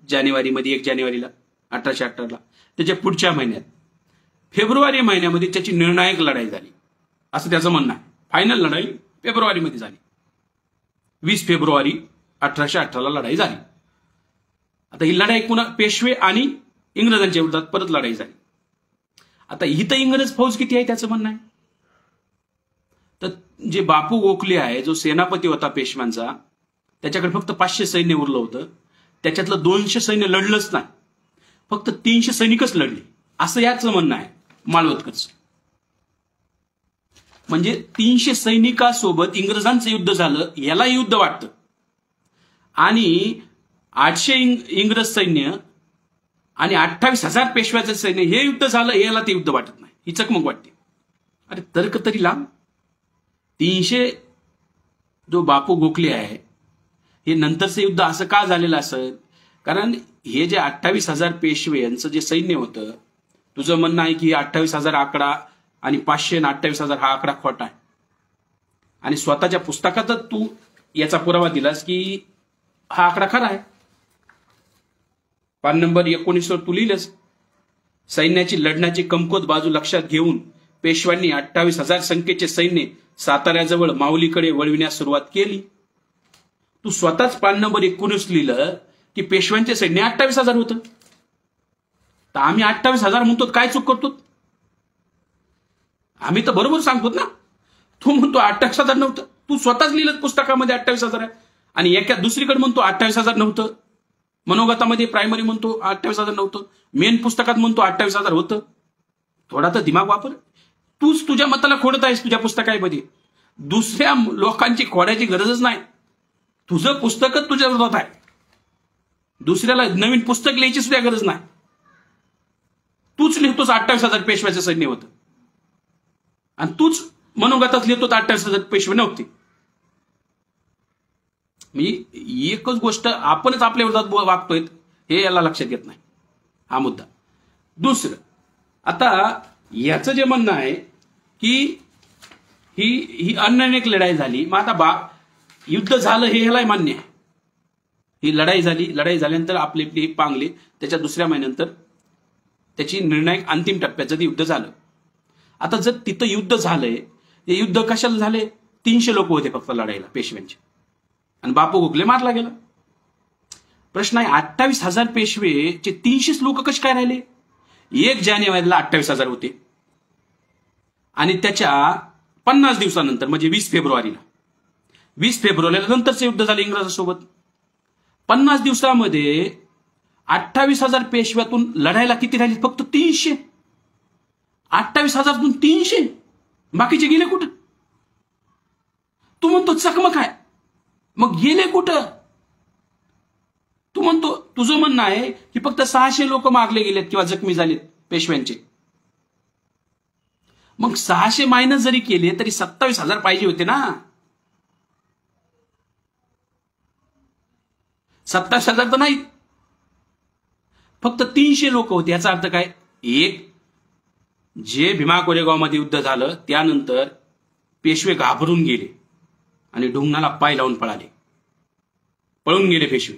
जानेवारीमध्ये, 1 जानेवारीला 1818ला. त्याच्या पुढच्या महिन्यात फेब्रुवारी महिन्यामध्ये त्याची निर्णायक लढाई झाली असं त्याचं म्हणणं आहे. फायनल लढाई फेब्रुवारीमध्ये झाली. 20 फेब्रुवारी 1818ला लढाई झाली. आता ही लढाई पुन्हा पेशवे आणि इंग्रजांच्या विरोधात परत लढाई झाली. आता इथं इंग्रज फौज किती आहे त्याचं म्हणणं आहे. तर जे बापू गोखले आहे, जो सेनापती होता पेशव्यांचा, त्याच्याकडे फक्त 500 सैन्य उरलं होतं. त्याच्यातलं 200 सैन्य लढलंच नाही, फक्त 300 सैनिकच लढली, असं याचं म्हणणं आहे माळवदकरचं. म्हणजे 300 सैनिकासोबत इंग्रजांचं युद्ध झालं, याला युद्ध वाटतं. आणि 800 इंग्रज सैन्य आणि 28,000 पेशव्याचं सैन्य, हे युद्ध झालं, याला ते युद्ध वाटत नाही, ही चकमक वाटते. अरे तर्क तरी लांब. 300 जो बापू गोखले आहे, हे नंतरचं युद्ध असं का झालेलं असेल? कारण हे जे 28,000 पेशवे यांचं जे सैन्य होतं, तुझं म्हणणं आहे की 28,000 आकडा आणि 500 आणि 28,000 हा आकडा खोटा आहे. आणि स्वतःच्या पुस्तकातच तू याचा पुरावा दिलास की हा आकडा खरा आहे. पान नंबर 19 तू लिहिलंस, सैन्याची लढण्याची कमकुवत बाजू लक्षात घेऊन पेशव्यांनी 28,000 संख्येचे सैन्य साताऱ्याजवळ माऊलीकडे वळविण्यास सुरुवात केली. तू स्वतःच पान नंबर 19 लिहिलं की पेशव्यांचे सैन्य 28,000 होतं. तर आम्ही 28,000 म्हणतो, काय चूक करतो? आम्ही तर बरोबर सांगतो ना. तू म्हणतो 28,000 नव्हतं, तू स्वतःच लिहिलं पुस्तकामध्ये 28,000 आहे, आणि एका दुसरीकडे म्हणतो 28,000 नव्हतं, मनोगतामध्ये प्रायमरी म्हणतो 28,000 नव्हतं, मेन पुस्तकात म्हणतो 28,000 होतं. थोडा तर दिमाग वापर. तूच तुझ्या मताला खोडत आहेस तुझ्या पुस्तकामध्ये. दुसऱ्या लोकांची खोडायची गरजच नाही. तुझं पुस्तकच तुझ्या विरोधात आहे. दुसऱ्याला नवीन पुस्तक लिहायची सुद्धा गरज नाही. तूच लिहितोस 28,000 पेशव्याचं सैन्य होतं, आणि तूच मनोगतात लिहितो 28,000 पेशवे नव्हते. मी एकच गोष्ट, आपणच आपल्या विरोधात वागतोय हे याला लक्षात येत नाही, हा मुद्दा. दुसरं, आता याचं जे म्हणणं आहे की ही अनैतिक लढाई झाली, मग आता युद्ध झालं हे ह्याला मान्य आहे. ही लढाई झाली, लढाई झाल्यानंतर आपले पांगले, त्याच्या दुसऱ्या महिन्यानंतर त्याची निर्णायक अंतिम टप्प्याचं ते युद्ध झालं. आता जर तिथं युद्ध झालंय, ते युद्ध कशाला झाले? 300 लोक होते फक्त लढाईला पेशव्यांचे, आणि बापू गोखले मारला गेला. प्रश्न आहे, 28,000 पेशवेचे 300 लोक कसे काय राहिले? 1 जानेवारीला 28,000 होते, आणि त्याच्या 50 दिवसानंतर म्हणजे 20 फेब्रुवारीला नंतरचं युद्ध झालं इंग्रजांसोबत. 50 दिवसामध्ये 28,000 पेशव्यातून लढायला किती राहिले? फक्त 300. 28,000तून 300, बाकीचे गेले कुठं? तू म्हणतो चकमक आहे, मग गेले कुठं? तू म्हणतो, तुझं म्हणणं आहे की फक्त 600 लोक मारले गेलेत किंवा जखमी झालेत पेशव्यांचे. मग 600 मायनस जरी केले तरी 27,000 पाहिजे होते ना. 27,000 तर नाही, फक्त 300 लोक होते. याचा अर्थ काय? एक, जे भीमा कोरेगावमध्ये युद्ध झालं त्यानंतर पेशवे घाबरून गेले आणि ढुंगणाला पाय लावून पळून गेले पेशवे.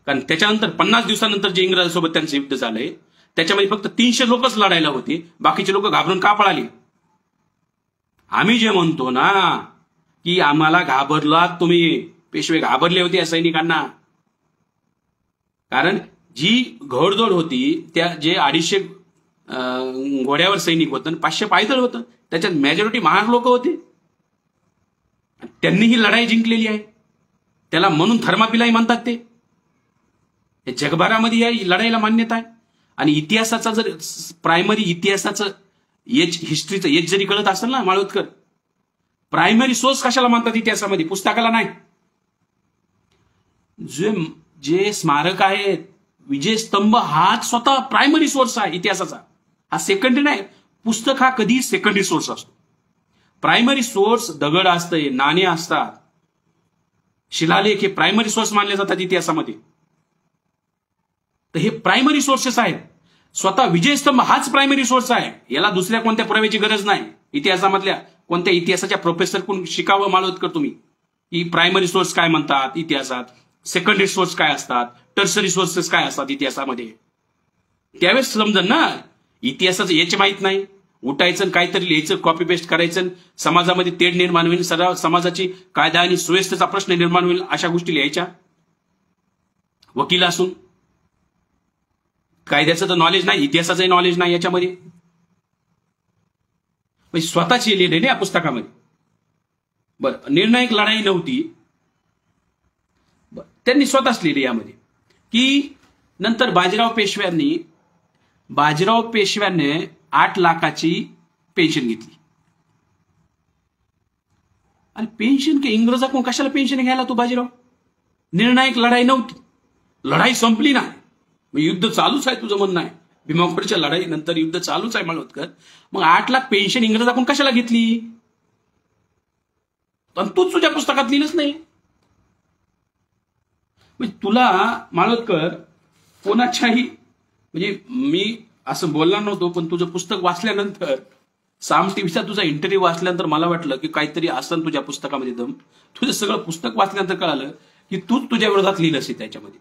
कारण त्याच्यानंतर 50 दिवसानंतर जे इंग्रजांसोबत त्यांचं युद्ध झालंय त्याच्यामध्ये फक्त 300 लोकच लढायला होते, बाकीचे लोक घाबरून का पळाले? आम्ही जे म्हणतो ना की आम्हाला घाबरलात तुम्ही, पेशवे घाबरले होते या सैनिकांना. कारण जी घोडदौड होती, त्या जे 250 घोड्यावर सैनिक होतं आणि 500 पायदळ होतं, त्याच्यात मेजॉरिटी महार लोक होते. त्यांनी ही लढाई जिंकलेली आहे, त्याला म्हणून थर्मापिलाई म्हणतात. ते जगभरामध्ये या लढाईला मान्यता आहे. आणि इतिहासाचा जर प्रायमरी इतिहासाचं हिस्ट्रीचं एज जरी कळत असेल ना माळवदकर, प्रायमरी सोर्स कशाला मानतात इतिहासामध्ये? पुस्तकाला नाही. जे स्मारक आहेत, विजय स्तंभ, हाच स्वतः प्रायमरी सोर्स आहे इतिहासाचा, हा सेकंडरी नाही. पुस्तक हा कधी सेकंडरी सोर्स असतो. प्रायमरी सोर्स दगड असते, नाणे असतात, शिलालेख हे प्रायमरी सोर्स मानले जातात इतिहासामध्ये. तर हे प्रायमरी सोर्सेस आहेत. स्वतः विजयस्तंभ हाच प्रायमरी सोर्स आहे. याला दुसऱ्या कोणत्या पुराव्याची गरज नाही. इतिहासामधल्या कोणत्या इतिहासाच्या प्रोफेसर कोण शिकावं माळवदकर तुम्ही की प्रायमरी सोर्स काय म्हणतात इतिहासात, सेकंडरी सोर्स काय असतात, टर्सरी सोर्सेस काय असतात इतिहासामध्ये. त्यावेळेस समजन ना. इतिहासाचं याचे माहित नाही, उठायचं आणि काहीतरी लिहायचं, कॉपी पेस्ट करायचं, समाजामध्ये तेढ निर्माण होईल, समाजाची कायदा आणि सुव्यवस्थेचा प्रश्न निर्माण होईल, अशा गोष्टी लिहायच्या. वकील असून कायद्याचं तर नॉलेज नाही, इतिहासाचंही नॉलेज नाही याच्यामध्ये. स्वतःची लिहिले ना या पुस्तकामध्ये. बरं, निर्णायक लढाई नव्हती, त्यांनी स्वतःच लिहिले यामध्ये की नंतर बाजीराव पेशव्याने 8 लाखाची पेन्शन घेतली. आणि पेन्शन की इंग्रजाकडून कशाला पेन्शन घ्यायला तू बाजीराव? निर्णायक लढाई नव्हती, लढाई संपली नाही, युद्ध चालूच आहे, तुझं म्हणणं आहे. भीमाकोटच्या लढाईनंतर युद्ध चालूच आहे माळवतकर. मग 8 लाख पेन्शन इंग्रजाकडून कशाला घेतली? पण तूच तुझ्या पुस्तकात लिहिलंच नाही. तुला माळवतकर कोणाच्याही, म्हणजे मी असं बोलणार नव्हतो, पण तुझं पुस्तक वाचल्यानंतर, साम टीव्हीचा तुझा इंटरव्ह्यू वाचल्यानंतर मला वाटलं की काहीतरी असं तुझ्या पुस्तकामध्ये दम. तुझं सगळं पुस्तक वाचल्यानंतर कळालं की तूच तुझ्या विरोधात लिहिलं असेल त्याच्यामध्ये.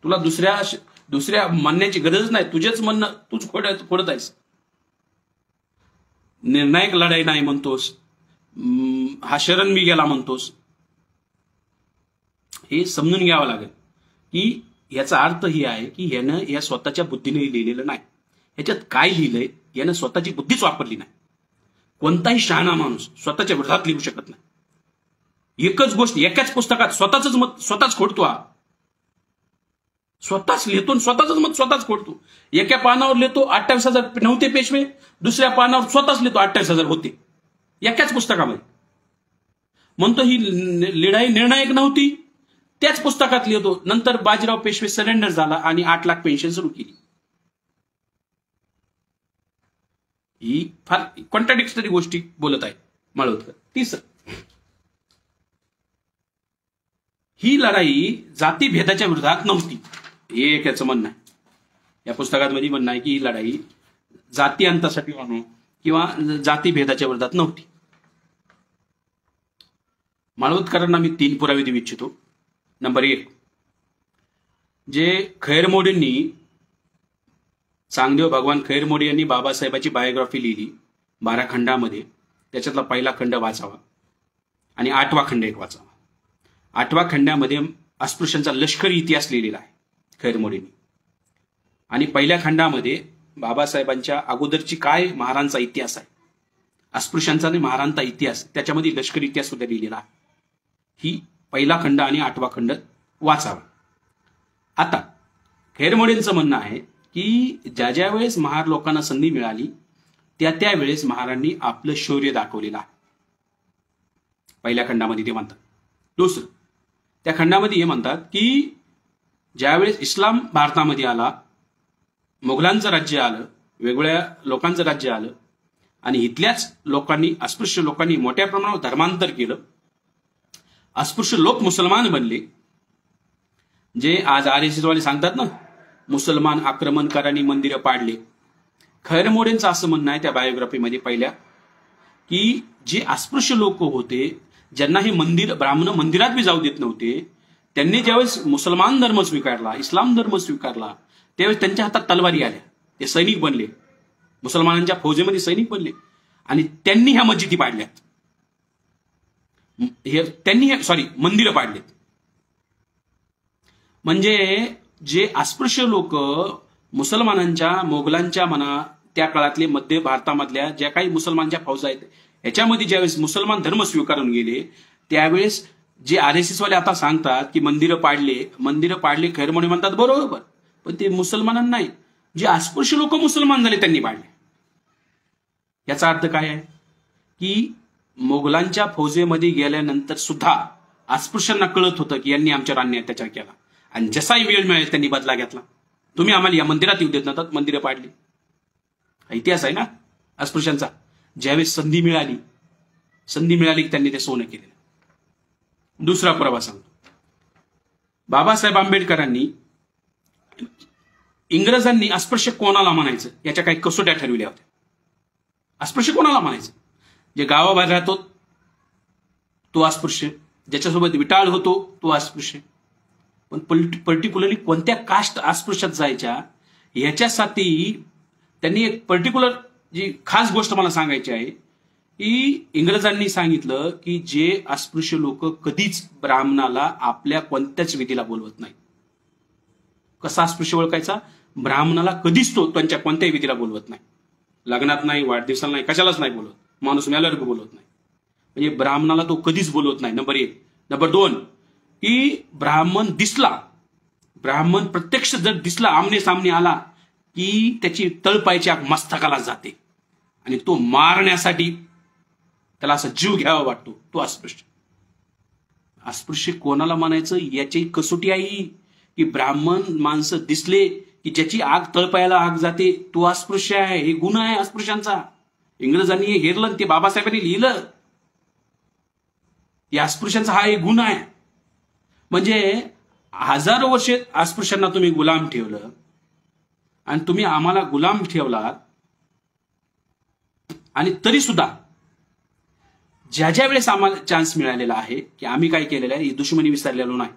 तुला दुसऱ्या म्हणण्याची गरज नाही, तुझेच म्हणणं तूच खोडत आहेस. निर्णायक लढाई नाही म्हणतोस, हा शरण मी गेला म्हणतोस. हे समजून घ्यावं लागेल की याचा अर्थ ही आहे की यानं या स्वतःच्या बुद्धीने लिहिलेलं नाही. ह्याच्यात काय लिहिलंय, यानं स्वतःची बुद्धीच वापरली नाही. कोणताही शहाणा माणूस स्वतःच्या विरोधात लिहू शकत नाही. एकच गोष्ट एकाच पुस्तकात स्वतःच मत स्वतःच खोडतो, स्वतःच लिहितो, स्वतःच मत स्वतःच खोडतो. एका पानावर लिहितो 28,000 नव्हते पेशवे, दुसऱ्या पानावर स्वतःच लिहितो 28,000 होते, एकाच पुस्तकामध्ये. म्हणतो ही लढाई निर्णायक नव्हती, त्याच पुस्तकात लिहितो. नंतर बाजीराव पेशवे सरेंडर झाला आणि 8 लाख पेन्शन सुरू केली. ही फार कॉन्ट्राडिक्टरी गोष्टी बोलत आहे माळवतकर. तिसरं, ही लढाई जातीभेदाच्या विरोधात नव्हती, हे एक याचं म्हणणं आहे. या पुस्तकामध्ये म्हणणं आहे की ही लढाई जाती अंतासाठी म्हणून किंवा जातीभेदाच्या विरोधात नव्हती. माळवतकरांना मी 3 पुरावे देऊ इच्छितो. नंबर 1, जे खैरमोडींनी, चांगदेव भगवान खैरमोडी यांनी बाबासाहेबांची बायोग्राफी लिहिली 12 खंडामध्ये. त्याच्यातला पहिला खंड वाचावा आणि 8वा खंड एक वाचावा. 8व्या खंडामध्ये अस्पृश्यांचा लष्करी इतिहास लिहिलेला आहे खैरमोडींनी, आणि पहिल्या खंडामध्ये बाबासाहेबांच्या अगोदरची काय महारांचा इतिहास आहे, अस्पृश्यांचा आणि महारांचा इतिहास, त्याच्यामध्ये लष्करी इतिहास सुद्धा लिहिलेला आहे. ही पहिला खंड आणि 8वा खंड वाचावा. आता खैरमोडींचं म्हणणं आहे की ज्या वेळेस महार लोकांना संधी मिळाली त्या वेळेस महारांनी आपलं शौर्य दाखवलेलं आहे. पहिल्या खंडामध्ये ते म्हणतात. दुसरं, त्या खंडामध्ये हे म्हणतात की ज्यावेळेस इस्लाम भारतामध्ये आला, मुघलांचं राज्य आलं, वेगवेगळ्या लोकांचं राज्य आलं, आणि इथल्याच लोकांनी, अस्पृश्य लोकांनी मोठ्या प्रमाणावर धर्मांतर केलं, अस्पृश्य लोक मुसलमान बनले. जे आज RSS वाले सांगतात ना, मुसलमान आक्रमणकारांनी मंदिरं पाडले. खैरमोडींचं असं म्हणणं आहे त्या बायोग्राफीमध्ये पहिल्या की जे अस्पृश्य लोक होते, ज्यांना हे ब्राह्मण मंदिरात बी जाऊ देत नव्हते, त्यांनी ज्यावेळेस मुसलमान धर्म स्वीकारला, इस्लाम धर्म स्वीकारला, त्यावेळेस त्यांच्या हातात तलवारी आल्या, ते सैनिक बनले, मुसलमानांच्या फौजेमध्ये सैनिक बनले, आणि त्यांनी ह्या मस्जिदी पाडल्यात, मंदिरं पाडलेत. म्हणजे जे अस्पृश्य लोक मुसलमानांच्या, मोगलांच्या म्हणा, त्या काळातले मध्य भारतामधल्या ज्या काही मुसलमानच्या फौजा आहेत, ह्याच्यामध्ये ज्यावेळेस मुसलमान धर्म स्वीकारून गेले, त्यावेळेस जे RSS वाले आता सांगतात की मंदिरं पाडले, खैरमोडी म्हणतात बरोबर, पण ते मुसलमानांना नाही, जे अस्पृश्य लोक मुसलमान झाले त्यांनी पाडले. याचा अर्थ काय आहे की मोगलांच्या फौजेमध्ये गेल्यानंतर सुद्धा अस्पृश्यांना कळत होतं की यांनी आमच्यावर अन्याय अत्याचार केला, आणि जसाही वेळ मिळेल त्यांनी बदला घेतला. तुम्ही आम्हाला या मंदिरात येऊ देत नव्हतात, मंदिरं पाडली. इतिहास आहे ना अस्पृश्यांचा. ज्यावेळेस संधी मिळाली की त्यांनी ते सोनं केलेलं. दुसरा पुरावा सांगतो. बाबासाहेब आंबेडकरांनी, इंग्रजांनी अस्पृश्य कोणाला म्हणायचं याच्या काही कसोट्या ठरविल्या होत्या. अस्पृश्य कोणाला म्हणायचं? जे गावाबाहेर राहतो तो अस्पृश्य, ज्याच्यासोबत विटाळ होतो तो अस्पृश्य. पण पर्टिक्युलरली कोणत्या कास्ट अस्पृश्यात जायच्या याच्यासाठी त्यांनी एक पर्टिक्युलर जी खास गोष्ट मला सांगायची आहे की इंग्रजांनी सांगितलं की जे अस्पृश्य लोक कधीच ब्राह्मणाला आपल्या कोणत्याच विधीला बोलवत नाही. कसा अस्पृश्य ओळखायचा? ब्राह्मणाला कधीच तो त्यांच्या कोणत्याही विधीला बोलवत नाही. लग्नात नाही, वाढदिवसाला नाही, कशालाच नाही बोलवत. माणूस मेल्यावर बोलवत नाही. म्हणजे ब्राह्मणाला तो कधीच बोलवत नाही. नंबर 1. नंबर 2 की ब्राह्मण दिसला, ब्राह्मण प्रत्यक्ष जर दिसला, आमने सामने आला की त्याची तळपायची आग मस्तकाला जाते आणि तो मारण्यासाठी त्याला असा जीव घ्यावा वाटतो. तो अस्पृश्य. अस्पृश्य कोणाला म्हणायचं याची कसोटी आहे की ब्राह्मण माणसं दिसले की ज्याची आग तळपायाला आग जाते तो अस्पृश्य आहे. हे गुण आहे अस्पृश्यांचा. इंग्रजांनी हे हेरलं, ते बाबासाहेबांनी लिहिलं. या अस्पृश्यांचा हा एक गुण आहे. म्हणजे हजारो वर्षे अस्पृश्यांना तुम्ही गुलाम ठेवलं आणि तुम्ही आम्हाला गुलाम ठेवलात आणि तरी सुद्धा ज्या ज्या वेळेस आम्हाला चान्स मिळालेला आहे की आम्ही काय केलेलं आहे, ही दुश्मनी विसरलेलो नाही.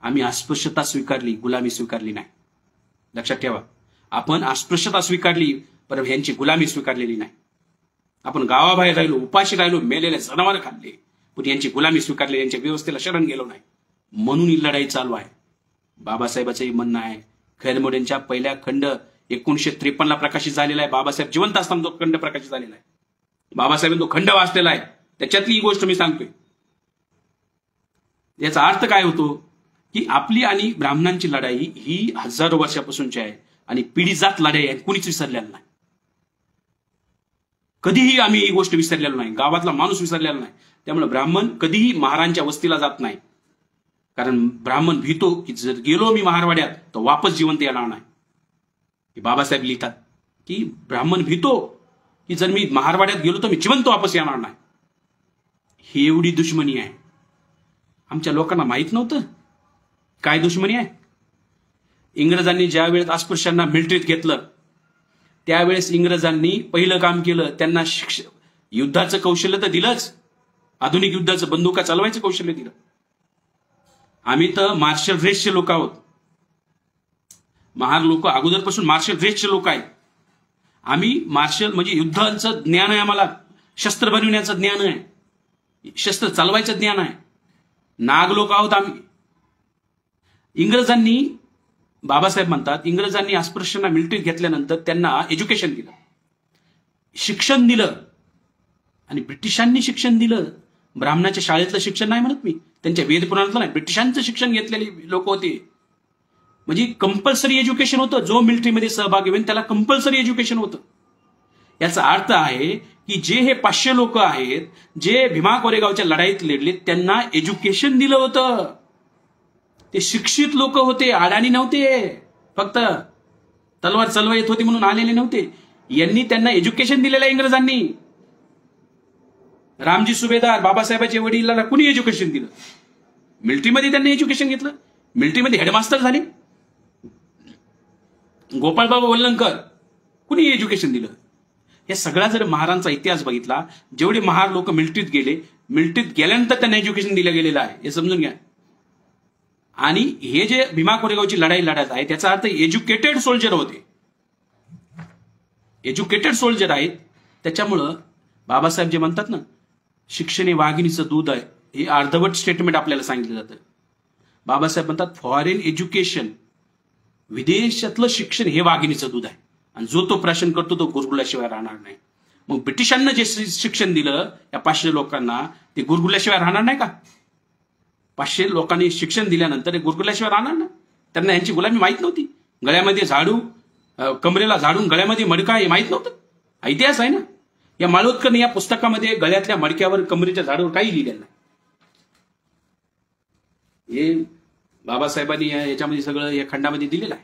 आम्ही अस्पृश्यता स्वीकारली, गुलामी स्वीकारली नाही. लक्षात ठेवा, आपण अस्पृश्यता स्वीकारली पण ह्यांची गुलामी स्वीकारलेली नाही. आपण गावाबाहेर राहिलो, उपाशी राहिलो, मेलेले जनावर खाल्ले, पण यांची गुलामी स्वीकारली, यांच्या व्यवस्थेला शरण गेलो नाही. म्हणून ही लढाई चालू आहे. बाबासाहेबांचंही म्हणणं आहे. खैरमोडेंच्या पहिल्या खंड 1953 प्रकाशित झालेला आहे. बाबासाहेब जिवंत असताना तो खंड प्रकाशित झालेला आहे. बाबासाहेबांनी तो खंड वाचलेला आहे. त्याच्यातली ही गोष्ट मी सांगतोय. याचा अर्थ काय होतो की आपली आणि ब्राह्मणांची लढाई ही हजारो वर्षापासूनची आहे आणि पिढीजात लढाई आहे. कुणीच विसरलेलं नाही. कधीही आम्ही ही गोष्ट विसरलेलो नाही. गावातला माणूस विसरलेला नाही. त्यामुळे ब्राह्मण कधीही महारांच्या वस्तीला जात नाही. कारण ब्राह्मण भीतो की जर गेलो मी महारवाड्यात तर वापस जिवंत येणार नाही. बाबासाहेब लिहितात की ब्राह्मण भीतो की जर मी महारवाड्यात गेलो तर मी जिवंत वापस येणार नाही. ही एवढी दुश्मनी आहे. आमच्या लोकांना माहित नव्हतं काय दुश्मनी आहे. इंग्रजांनी ज्या वेळेस अस्पृश्यांना मिलिटरीत घेतलं त्यावेळेस इंग्रजांनी पहिलं काम केलं, त्यांना युद्धाचं कौशल्य तर दिलंच, आधुनिक युद्धाचं बंदुका चालवायचं कौशल्य दिलं. आम्ही तर मार्शल रेसचे लोक आहोत. महार लोक अगोदरपासून मार्शल रेसचे लोक आहेत. आम्ही मार्शल म्हणजे युद्धाचं ज्ञान आहे. आम्हाला शस्त्र बनविण्याचं ज्ञान आहे, शस्त्र चालवायचं ज्ञान आहे. नाग लोक आहोत आम्ही. इंग्रजांनी, बाबासाहेब म्हणतात, इंग्रजांनी अस्पृश्यांना मिलिटरीत घेतल्यानंतर त्यांना एज्युकेशन दिलं, शिक्षण दिलं. आणि ब्रिटिशांनी शिक्षण दिलं. ब्राह्मणाच्या शाळेतलं शिक्षण नाही म्हणत मी, त्यांच्या वेदपुराणातलं नाही, ब्रिटिशांचं शिक्षण घेतलेले लोक होते. म्हणजे कंपल्सरी एज्युकेशन होतं. जो मिलिटरीमध्ये सहभागी होईल त्याला कंपल्सरी एज्युकेशन होतं. याचा अर्थ आहे की जे हे 500 लोक आहेत जे भीमा कोरेगावच्या लढाईत लढले त्यांना एज्युकेशन दिलं होतं. ते शिक्षित लोक होते, अडाणी नव्हते. फक्त तलवार चालवा येत होती म्हणून आलेले नव्हते. यांनी त्यांना एज्युकेशन दिलेलं आहे इंग्रजांनी. रामजी सुभेदार, बाबासाहेबांच्या वडिलांना कुणी एज्युकेशन दिलं? मिलिटरीमध्ये त्यांनी एज्युकेशन घेतलं. मिलिटरीमध्ये हेडमास्टर झाले. गोपाळबाबा वल्लंकर, कुणी एज्युकेशन दिलं? हे सगळा जर महारांचा इतिहास बघितला, जेवढे महार लोक मिलिटरीत गेले, मिलिटरीत गेल्यानंतर त्यांना एज्युकेशन दिलं गेलेलं आहे, हे समजून घ्या. आणि हे जे भीमा कोरेगावची लढाई लढत आहे त्याचा अर्थ एज्युकेटेड सोल्जर होते, एज्युकेटेड सोल्जर आहेत. त्याच्यामुळं बाबासाहेब जे म्हणतात ना, शिक्षण हे वाघिणीचं दूध आहे, हे अर्धवट स्टेटमेंट आपल्याला सांगितलं जातं. बाबासाहेब म्हणतात फॉरेन एज्युकेशन, विदेशातलं शिक्षण हे वाघिणीचं दूध आहे आणि जो तो प्राशन करतो तो गुरगुरल्याशिवाय राहणार नाही. मग ब्रिटिशांना जे शिक्षण दिलं या 500 लोकांना, ते गुरगुरल्याशिवाय राहणार नाही का? 500 लोकांनी शिक्षण दिल्यानंतर ते गुरगुरल्याशिवाय राहणार ना. त्यांना यांची गुलामी माहित नव्हती. गळ्यामध्ये झाडू, कमरेला झाडून गळ्यामध्ये मडका हे माहित नव्हतं. इतिहास आहे ना. या माळवदकरने या पुस्तकामध्ये गळ्यातल्या मडक्यावर, कमरेच्या झाडूवर काही लिहिलेलं नाही. हे बाबासाहेबांनी याच्यामध्ये सगळं या खंडामध्ये दिलेलं आहे.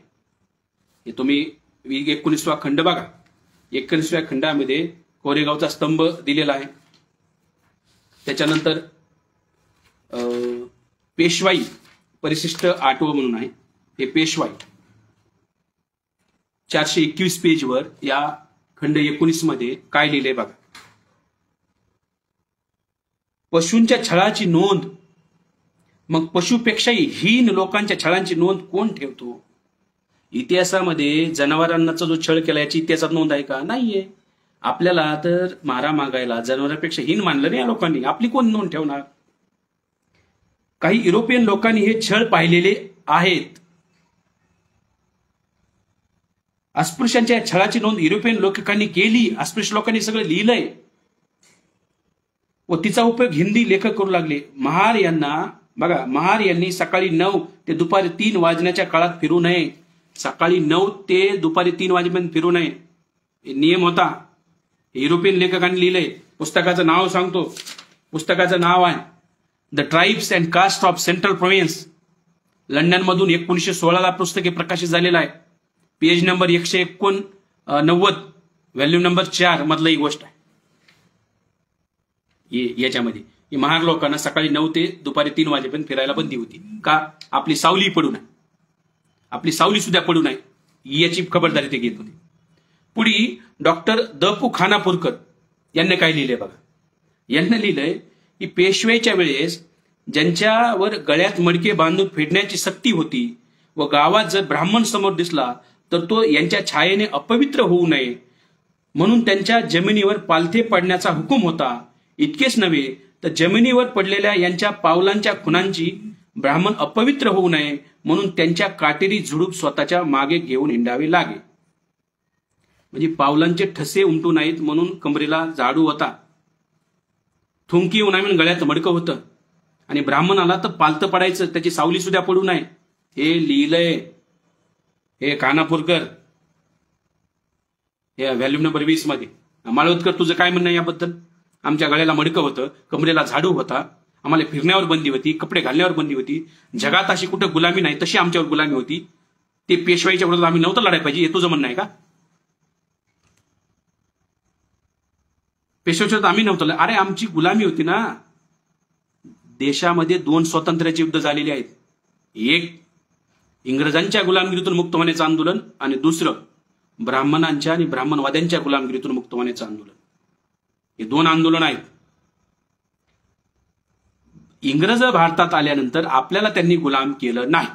हे तुम्ही 19वा खंड बघा. 19व्या खंडामध्ये कोरेगावचा स्तंभ दिलेला आहे. त्याच्यानंतर पेशवाई परिशिष्ट 8वं म्हणून आहे. हे पेशवाई 421 पेजवर या खंड 19 मध्ये काय लिहिलंय बघा. पशूंच्या छळाची नोंद, मग पशुपेक्षाही हीन लोकांच्या छळांची नोंद कोण ठेवतो? इतिहासामध्ये जनावरांचा जो छळ केला याची इतिहासात नोंद आहे का? नाहीये. आपल्याला तर मारा मागायला जनावरांपेक्षा हीन मानलं नाही या लोकांनी. आपली कोण नोंद ठेवणार? काही युरोपियन लोकांनी हे छळ पाहिलेले आहेत. अस्पृश्यांच्या या छळाची नोंद युरोपियन लोकांनी केली. अस्पृश्य लोकांनी सगळं लिहिलंय व तिचा उपयोग हिंदी लेखक करू लागले. महार यांना बघा, महार यांनी सकाळी 9 ते दुपारी 3 वाजण्याच्या काळात फिरू नये. सकाळी 9 ते दुपारी 3 वाजेपर्यंत फिरू नये नियम होता. युरोपियन लेखकांनी लिहिलंय. पुस्तकाचं नाव सांगतो. पुस्तकाचं नाव आहे the tribes and caste of central provinces. लंडनमधून 1916 पुस्तके प्रकाशित झालेलं आहे. पेज नंबर 189, व्हॅल्यूम नंबर 4 मधलं ही गोष्ट आहे. याच्यामध्ये महार लोकांना सकाळी 9 ते दुपारी 3 वाजेपर्यंत फिरायला बंदी होती. का? आपली सावली पडू नये, आपली सावली सुद्धा पडू नये याची खबरदारी ते घेत होते. पुढे डॉक्टर द.पु. खानापूरकर यांनी काय लिहिलंय बघा. यांनी लिहिलंय की पेशव्याच्या वेळेस ज्यांच्यावर गळ्यात मडके बांधून फेडण्याची सक्ती होती व गावात जर ब्राह्मण समोर दिसला तर तो यांच्या छायेने अपवित्र होऊ नये म्हणून त्यांच्या जमिनीवर पालथे पडण्याचा हुकूम होता. इतकेच नव्हे तर जमिनीवर पडलेल्या यांच्या पावलांच्या खुणांची ब्राह्मण अपवित्र होऊ नये म्हणून त्यांच्या काटेरी झुडूप स्वतःच्या मागे घेऊन हिंडावे लागे. म्हणजे पावलांचे ठसे उमटू नयेत म्हणून कमरेला झाडू होता, थुंकी येऊन म्हणून गळ्यात मडकं होतं आणि ब्राह्मणाला तर पालतं पडायचं, त्याची सावली सुद्धा पडू नये. हे लिहिलंय हे खानापूरकर हे व्हॅल्यूम नंबर 20 मध्ये. माळवतकर तुझं काय म्हणणं याबद्दल? आमच्या गळ्याला मडकं होतं, कमरेला झाडू होता, आम्हाला फिरण्यावर बंदी होती, कपडे घालण्यावर बंदी होती, जगात अशी कुठं गुलामी नाही तशी आमच्यावर गुलामी होती. ते पेशवाईच्या विरोधात आम्ही नव्हतं लढायला पाहिजे हे तुझं म्हणणं आहे का? पेशवाईच्या विरोधात आम्ही नव्हतं. अरे आमची गुलामी होती ना. देशामध्ये 2 स्वातंत्र्याचे युद्ध झालेले आहेत. एक इंग्रजांच्या गुलामगिरीतून मुक्त होण्याचं आंदोलन आणि दुसरं ब्राह्मणांच्या आणि ब्राह्मणवाद्यांच्या गुलामगिरीतून मुक्त होण्याचं आंदोलन. हे 2 आंदोलन आहेत. इंग्रज भारतात आल्यानंतर आपल्याला त्यांनी गुलाम केलं नाही.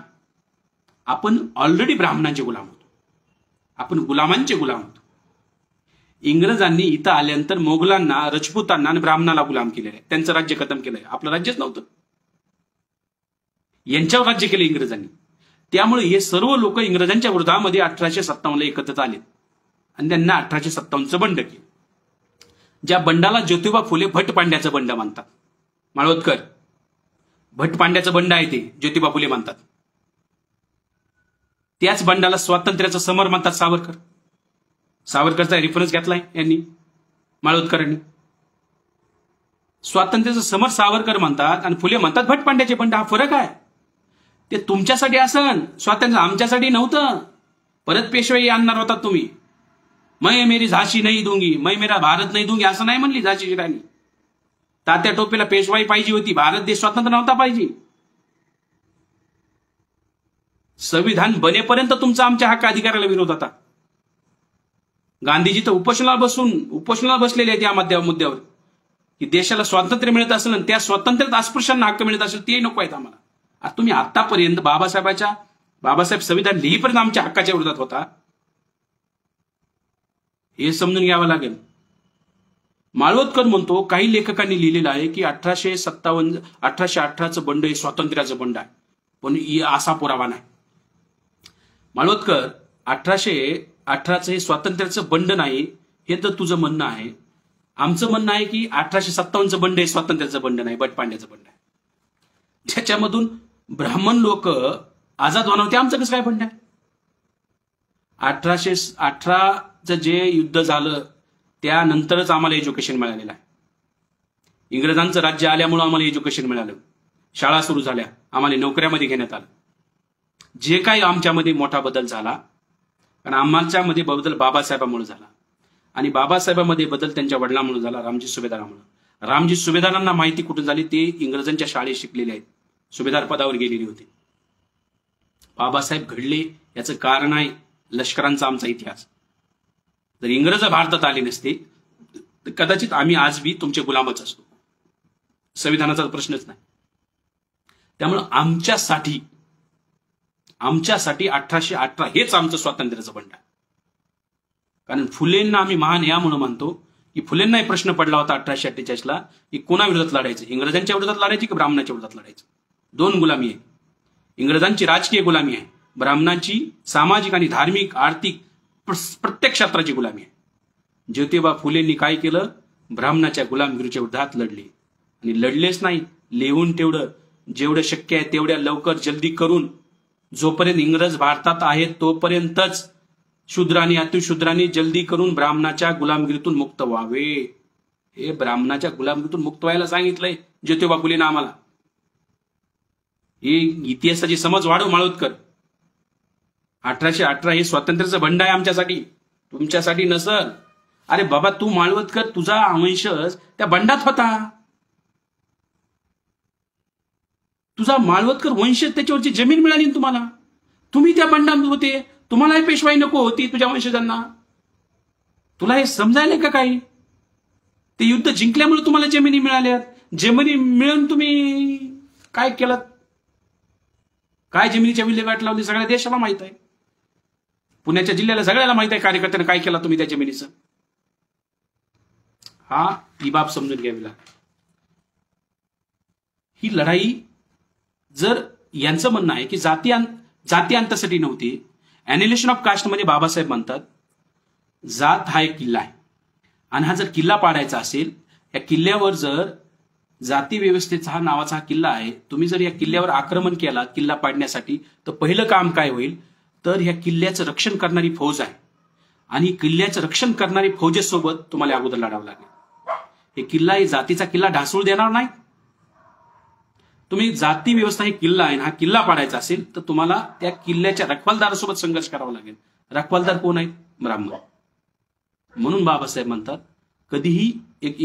आपण ऑलरेडी ब्राह्मणांचे गुलाम होतो, आपण गुलामांचे गुलाम होतो. इंग्रजांनी इथं आल्यानंतर मोगलांना, रजपुतांना आणि ब्राह्मणाला गुलाम केलेलं आहे. त्यांचं राज्य खतम केलंय. आपलं राज्यच नव्हतं, यांच्यावर राज्य केलं इंग्रजांनी. त्यामुळे हे सर्व लोक इंग्रजांच्या विरोधामध्ये 1857 एकत्रित आले आणि त्यांना 1857चं बंड केलं. ज्या बंडाला ज्योतिबा फुले भटपांड्याचं बंड मानतात. माळवतकर भटपांड्याचं बंड आहे ते ज्योतिबा फुले मानतात. त्याच बंडाला स्वातंत्र्याचं समर म्हणतात सावरकर. सावरकरचा रेफरन्स घेतलाय यांनी माळवतकरांनी. स्वातंत्र्याचं समर सावरकर म्हणतात आणि फुले म्हणतात भटपांड्याचे बंड. हा फरक आहे. ते तुमच्यासाठी असन स्वातंत्र्य, आमच्यासाठी नव्हतं. परत पेशवाई आणणार होता तुम्ही. मैं मेरी झाशी नाही दूंगी, मैं मेरा भारत नाही दूंगी असं नाही म्हणली झाशीची राणी. तात्या टोपेला पेशवाई पाहिजे होती, भारत देश स्वतंत्र नव्हता पाहिजे. संविधान बनेपर्यंत तुमचा आमच्या हक्क अधिकाराला विरोध होता. गांधीजी तर उपोषणाला बसलेले आहेत या मुद्द्यावर की देशाला स्वातंत्र्य मिळत असेल आणि त्या स्वातंत्र्यात अस्पृश्यांना हक्क मिळत असेल ते नको आहेत आम्हाला. आता तुम्ही आतापर्यंत बाबासाहेब संविधान लिहीपर्यंत आमच्या हक्काच्या विरोधात होता, हे समजून घ्यावं लागेल. माळवतकर म्हणतो काही लेखकांनी लिहिलेलं आहे की 1818चं बंड हे स्वातंत्र्याचं बंड आहे, पण असा पुरावा नाही. माळवतकर 1818चं हे स्वातंत्र्याचं बंड नाही हे तर तुझं म्हणणं आहे. आमचं म्हणणं आहे की 1857चं बंड हे स्वातंत्र्याचं बंड नाही, भटपांड्याचं बंड आहे. ज्याच्यामधून ब्राह्मण लोक आझाद होणार होते. आमचं कसं काय बंड आहे? 1818चं जे युद्ध झालं त्यानंतरच आम्हाला एज्युकेशन मिळालेलं आहे. इंग्रजांचं राज्य आल्यामुळे आम्हाला एज्युकेशन मिळालं, शाळा सुरू झाल्या, आम्हाला नोकऱ्यामध्ये घेण्यात आलं. जे काही आमच्यामध्ये मोठा बदल झाला, कारण आमच्यामध्ये बदल बाबासाहेबांमुळे झाला आणि बाबासाहेबांमध्ये बदल त्यांच्या वडिलांमुळे झाला, रामजी सुभेदारांमुळे. रामजी सुभेदारांना माहिती कुठून झाली? ते इंग्रजांच्या शाळेत शिकलेले आहेत, सुभेदार पदावर गेलेले होते. बाबासाहेब घडले याचं कारण आहे लष्करांचा आमचा इतिहास. जर इंग्रज भारतात आले नसते तर कदाचित आम्ही आज बी तुमचे गुलामच असतो. संविधानाचा प्रश्नच नाही. त्यामुळे आमच्यासाठी आमच्यासाठी 1818 हेच आमचं स्वातंत्र्याचं बंड आहे. कारण फुलेंना आम्ही महान यामुळे मानतो की फुलेंनाही प्रश्न पडला होता 1848ला की कोणाविरोधात लढायचं, इंग्रजांच्या विरोधात लढायची की ब्राह्मणाच्या विरोधात लढायचं. दोन गुलामी आहे. इंग्रजांची राजकीय गुलामी आहे, ब्राह्मणांची सामाजिक आणि धार्मिक आर्थिक प्रत्येक क्षेत्राची गुलामी आहे. ज्योतिबा फुलेंनी काय केलं, ब्राह्मणाच्या गुलामगिरीच्या विरोधात लढले. आणि लढलेच नाही, लिहून जेवढं शक्य आहे तेवढ्या लवकर जल्दी करून जोपर्यंत इंग्रज भारतात आहेत तोपर्यंतच शूद्र आणि अतिशूद्रांनी जल्दी करून ब्राह्मणाच्या गुलामगिरीतून मुक्त व्हावे. हे ब्राह्मणाच्या गुलामगिरीतून मुक्त व्हायला सांगितलंय ज्योतिबा फुलेंना आम्हाला. ही इतिहासाची समज वाढव माळवतकर. 1818 हे स्वातंत्र्याचं बंड आहे आमच्यासाठी, तुमच्यासाठी नसल. अरे बाबा, तू माळवतकर, तुझा वंशज त्या बंडात होता. तुझा माळवतकर वंशज त्याच्यावरची जमीन मिळाली तुम्हाला. तुम्ही त्या बंडात होते, तुम्हालाही पेशवाई नको होती तुझ्या वंशजांना. तुला हे समजायला का काही? ते युद्ध जिंकल्यामुळे तुम्हाला जमिनी मिळाल्यात. जमिनी मिळून तुम्ही काय केलं, काय जमिनीच्या विल्हेवाट लावली सगळ्या देशाला माहित आहे. पुण्याच्या जिल्ह्याला सगळ्याला माहित आहे कार्यकर्त्यांना काय केलं तुम्ही त्या जमिनीचं. ही बाब समजून घ्यावी लागेल. ही लढाई जर यांचं म्हणणं आहे की जाती अंतासाठी नव्हती. अॅनिलेशन ऑफ कास्ट मध्ये बाबासाहेब म्हणतात जात हा एक किल्ला आहे आणि हा जर किल्ला पाडायचा असेल, या किल्ल्यावर जर जाती व्यवस्थेचा हा नावाचा हा किल्ला आहे, तुम्ही जर या किल्ल्यावर आक्रमण केला किल्ला पाडण्यासाठी, तर पहिलं काम काय होईल, तर ह्या किल्ल्याचं रक्षण करणारी फौज आहे आणि किल्ल्याचं रक्षण करणारी फौजेसोबत तुम्हाला अगोदर लढावं लागेल. हे किल्ला, हे जातीचा किल्ला ढासळू देणार नाही. तुम्ही जाती व्यवस्था हे किल्ला आहे, हा किल्ला पाडायचा असेल तर तुम्हाला त्या किल्ल्याच्या रखवालदारासोबत संघर्ष करावा लागेल. रखवालदार कोण आहेत? ब्राह्मण. म्हणून बाबासाहेब म्हणतात, कधीही एक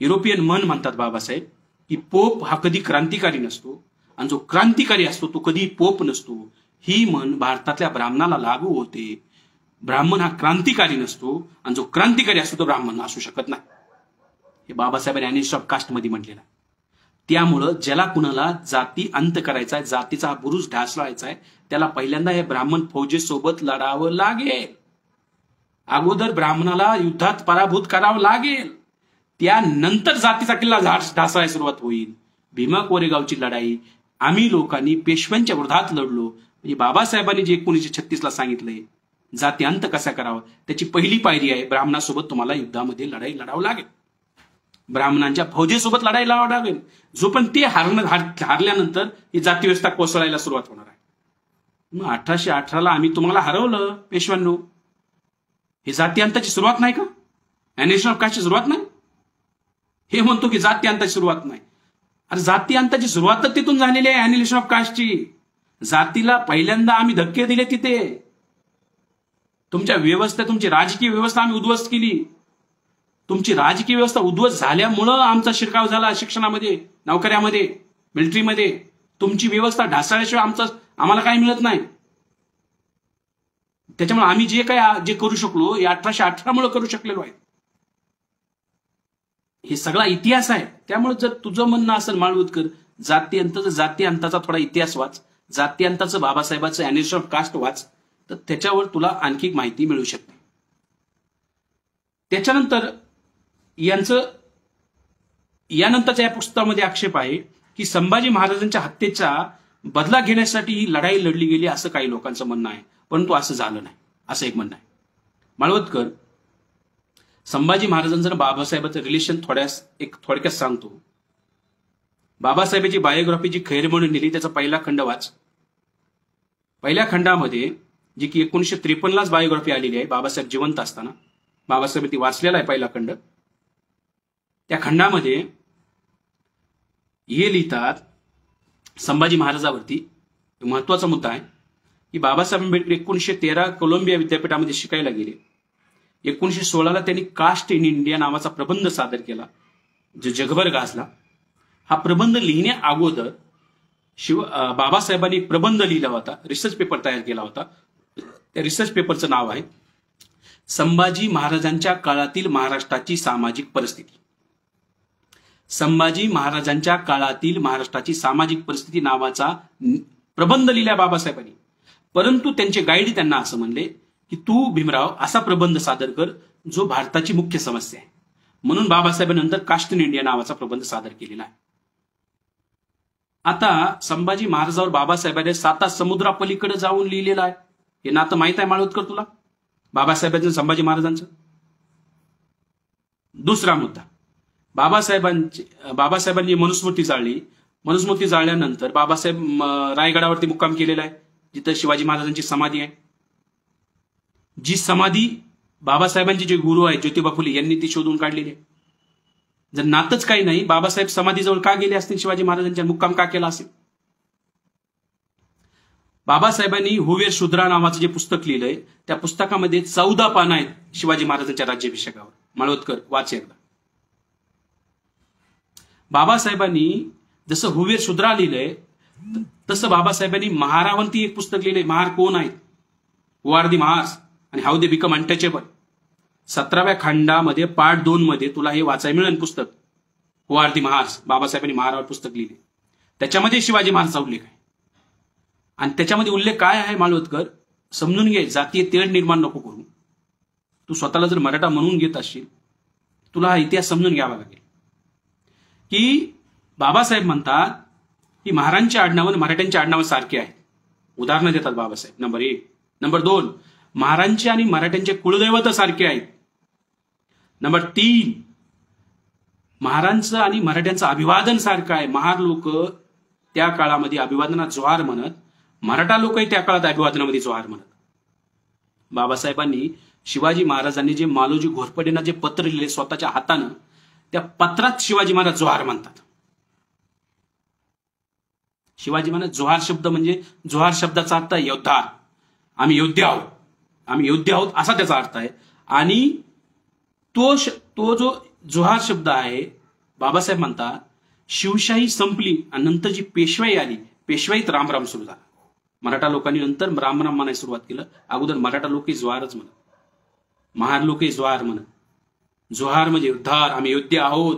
युरोपियन मन म्हणतात बाबासाहेब की पोप हा कधी क्रांतिकारी नसतो आणि जो क्रांतिकारी असतो तो कधी पोप नसतो. ही मन भारतातल्या ब्राह्मणाला लागू होते. ब्राह्मण हा क्रांतिकारी नसतो आणि जो क्रांतिकारी असतो तो ब्राह्मण असू शकत नाही. हे बाबासाहेबांनी अॅनिलेशन ऑफ कास्ट मध्ये म्हटलेलं आहे. त्यामुळं ज्याला कुणाला जाती अंत करायचा आहे, जातीचा हा बुरुज ढासळायचा आहे, त्याला पहिल्यांदा हे ब्राह्मण फौजेसोबत लढावं लागेल. अगोदर ब्राह्मणाला युद्धात पराभूत करावं लागेल, त्यानंतर जातीचा किल्ला ढासळायला सुरुवात होईल. भीमा कोरेगावची लढाई आम्ही लोकांनी पेशव्यांच्या विरोधात लढलो. म्हणजे बाबासाहेबांनी जे 1936ला सांगितलंय जाती अंत कसा करावा, त्याची पहिली पायरी आहे ब्राह्मणासोबत तुम्हाला युद्धामध्ये लढाई लढावं लागेल, ब्राह्मणांच्या फौजेसोबत लढाई लढावं लागेल. जोपर्यंत ते हारल्यानंतर ही जाती व्यवस्था कोसळायला सुरुवात होणार आहे. मग 1818ला आम्ही तुम्हाला हरवलं पेशव्यांनो. हे जाती अंताची सुरुवात नाही का? अॅनिलेशन ऑफ कास्टची सुरुवात नाही? हे म्हणतो की जाती अंताची सुरुवात नाही. अरे जाती अंताची सुरुवात तर तिथून झालेली आहे, अॅनिलेशन ऑफ कास्टची. जातीला पहिल्यांदा आम्ही धक्के दिले तिथे. तुमच्या व्यवस्था, तुमची राजकीय व्यवस्था आम्ही उद्ध्वस्त केली. तुमची राजकीय व्यवस्था उद्ध्वस्त झाल्यामुळं आमचा शिरकाव झाला शिक्षणामध्ये, नोकऱ्यामध्ये, मिलिटरीमध्ये. तुमची व्यवस्था ढासळल्याशिवाय आम्हाला काही मिळत नाही. त्याच्यामुळे आम्ही जे करू शकलो हे 1818 मुळे करू शकलेलो आहे. हे सगळा इतिहास आहे. त्यामुळे जर तुझं म्हणणं असेल माळवतकर जाती अंताचा थोडा इतिहास वाच, जाती अंताचं बाबासाहेबांचं अॅनिलेशन ऑफ कास्ट वाच, तर त्याच्यावर तुला आणखी माहिती मिळू शकते. त्याच्यानंतर यानंतरच्या या पुस्तकामध्ये आक्षेप आहे की संभाजी महाराजांच्या हत्येचा बदला घेण्यासाठी ही लढाई लढली गेली असं काही लोकांचं म्हणणं आहे, परंतु असं झालं नाही, असं एक म्हणणं आहे. माळवतकर, संभाजी महाराजांचं बाबासाहेबांचं रिलेशन थोडक्यात सांगतो. बाबासाहेबांची बायोग्राफी जी खैर म्हणून लिहिली त्याचा पहिला खंड वाच. पहिल्या खंडामध्ये जी की 1953लाच बायोग्राफी आलेली आहे, बाबासाहेब जिवंत असताना बाबासाहेब ती वाचलेला आहे पहिला खंड. त्या खंडामध्ये हे लिहितात संभाजी महाराजावरती महत्वाचा मुद्दा आहे की बाबासाहेब आंबेडकर 1913 कोलंबिया विद्यापीठामध्ये शिकायला गेले. 1916ला त्यांनी कास्ट इन इंडिया नावाचा प्रबंध सादर केला जो जगभर गाजला. हा प्रबंध लिहिण्या अगोदर बाबासाहेबांनी प्रबंध लिहिला होता, रिसर्च पेपर तयार केला होता. त्या रिसर्च पेपरचं नाव आहे संभाजी महाराजांच्या काळातील महाराष्ट्राची सामाजिक परिस्थिती. संभाजी महाराजांच्या काळातील महाराष्ट्राची सामाजिक परिस्थिती नावाचा प्रबंध लिहिला बाबासाहेबांनी, परंतु त्यांचे गाईड त्यांना असं म्हणले की तू भीमराव असा प्रबंध सादर कर जो भारताची मुख्य समस्या आहे. म्हणून बाबासाहेबांनंतर कास्ट इन इंडिया नावाचा प्रबंध सादर केलेला आहे. आता संभाजी महाराजांवर बाबासाहेबांनी 7 समुद्रापलीकडे जाऊन लिहिलेलं आहे. हे नातं माहित आहे माळवतकर तुला, बाबासाहेबांचं संभाजी महाराजांचं? दुसरा मुद्दा, बाबासाहेबांनी मनुस्मृती जाळली. मनुस्मृती जाळल्यानंतर बाबासाहेब रायगडावरती मुक्काम केलेला आहे, जिथं शिवाजी महाराजांची समाधी आहे. जी समाधी बाबासाहेबांचे जे गुरु आहेत ज्योतिबा फुले यांनी ती शोधून काढलेली आहे. जर नातच काही नाही, बाबासाहेब समाधीजवळ का गेले असतील, शिवाजी महाराजांच्या मुक्काम का केला असेल? बाबासाहेबांनी हुवेर शूद्रा नावाचं जे पुस्तक लिहिलंय त्या पुस्तकामध्ये 14 पानं आहेत शिवाजी महाराजांच्या राज्याभिषेकावर. माळवतकर वाच एकदा. बाबासाहेबांनी जसं हुवेर शूद्रा लिहिलंय तसं बाबासाहेबांनी महारावंती एक पुस्तक लिहिलंय. महार कोण आहेत, हु आर दी महार्स आणि हाऊ दे बिकम अनटचेबल. 17व्या खंडामध्ये पार्ट 2 मध्ये तुला हे वाचायला मिळेल पुस्तक, हु आर दी महार्स. बाबासाहेबांनी महारावर पुस्तक लिहिले, त्याच्यामध्ये शिवाजी महाराजचा उल्लेख आहे. आणि त्याच्यामध्ये उल्लेख काय आहे माळवतकर समजून घे. जातीय तेढ निर्माण नको करू. तू स्वतःला जर मराठा म्हणून घेत असशील, तुला हा इतिहास समजून घ्यावा लागेल की बाबासाहेब म्हणतात की महाराजांचे आडनाव मराठ्यांचे आडनाव सारखे आहेत. उदाहरणं देतात बाबासाहेब. नंबर 1. नंबर 2, महाराजांचे आणि मराठ्यांचे कुलदैवत सारखे आहेत. नंबर 3, महाराजांचं आणि मराठ्यांचं अभिवादन सारखं आहे. महार लोक त्या काळामध्ये अभिवादनात जोहार म्हणत, मराठा लोकही त्या काळात अभिवादनामध्ये जोहार म्हणत. बाबासाहेबांनी शिवाजी महाराजांनी जे मालोजी घोरपडेंना जे पत्र लिहिले स्वतःच्या हातानं, त्या पत्रात शिवाजी महाराज जोहार म्हणतात. शिवाजी महाराज जोहार शब्द म्हणजे जोहार शब्दाचा अर्थ योद्धा, आम्ही योद्धे आहोत, आम्ही योद्धे आहोत असा त्याचा अर्थ आहे. आणि तो जो जोहार शब्द आहे, बाबासाहेब म्हणतात शिवशाही संपली आणि नंतर जी पेशवाई आली, पेशवाईत रामराम सुरू झाला. मराठा लोकांनी नंतर रामराम म्हणायला सुरुवात केलं. अगोदर मराठा लोकही जोहारच म्हणत, महार लोकही जोहार म्हणत. जोहार म्हणजे उद्धार, आम्ही योद्धे आहोत.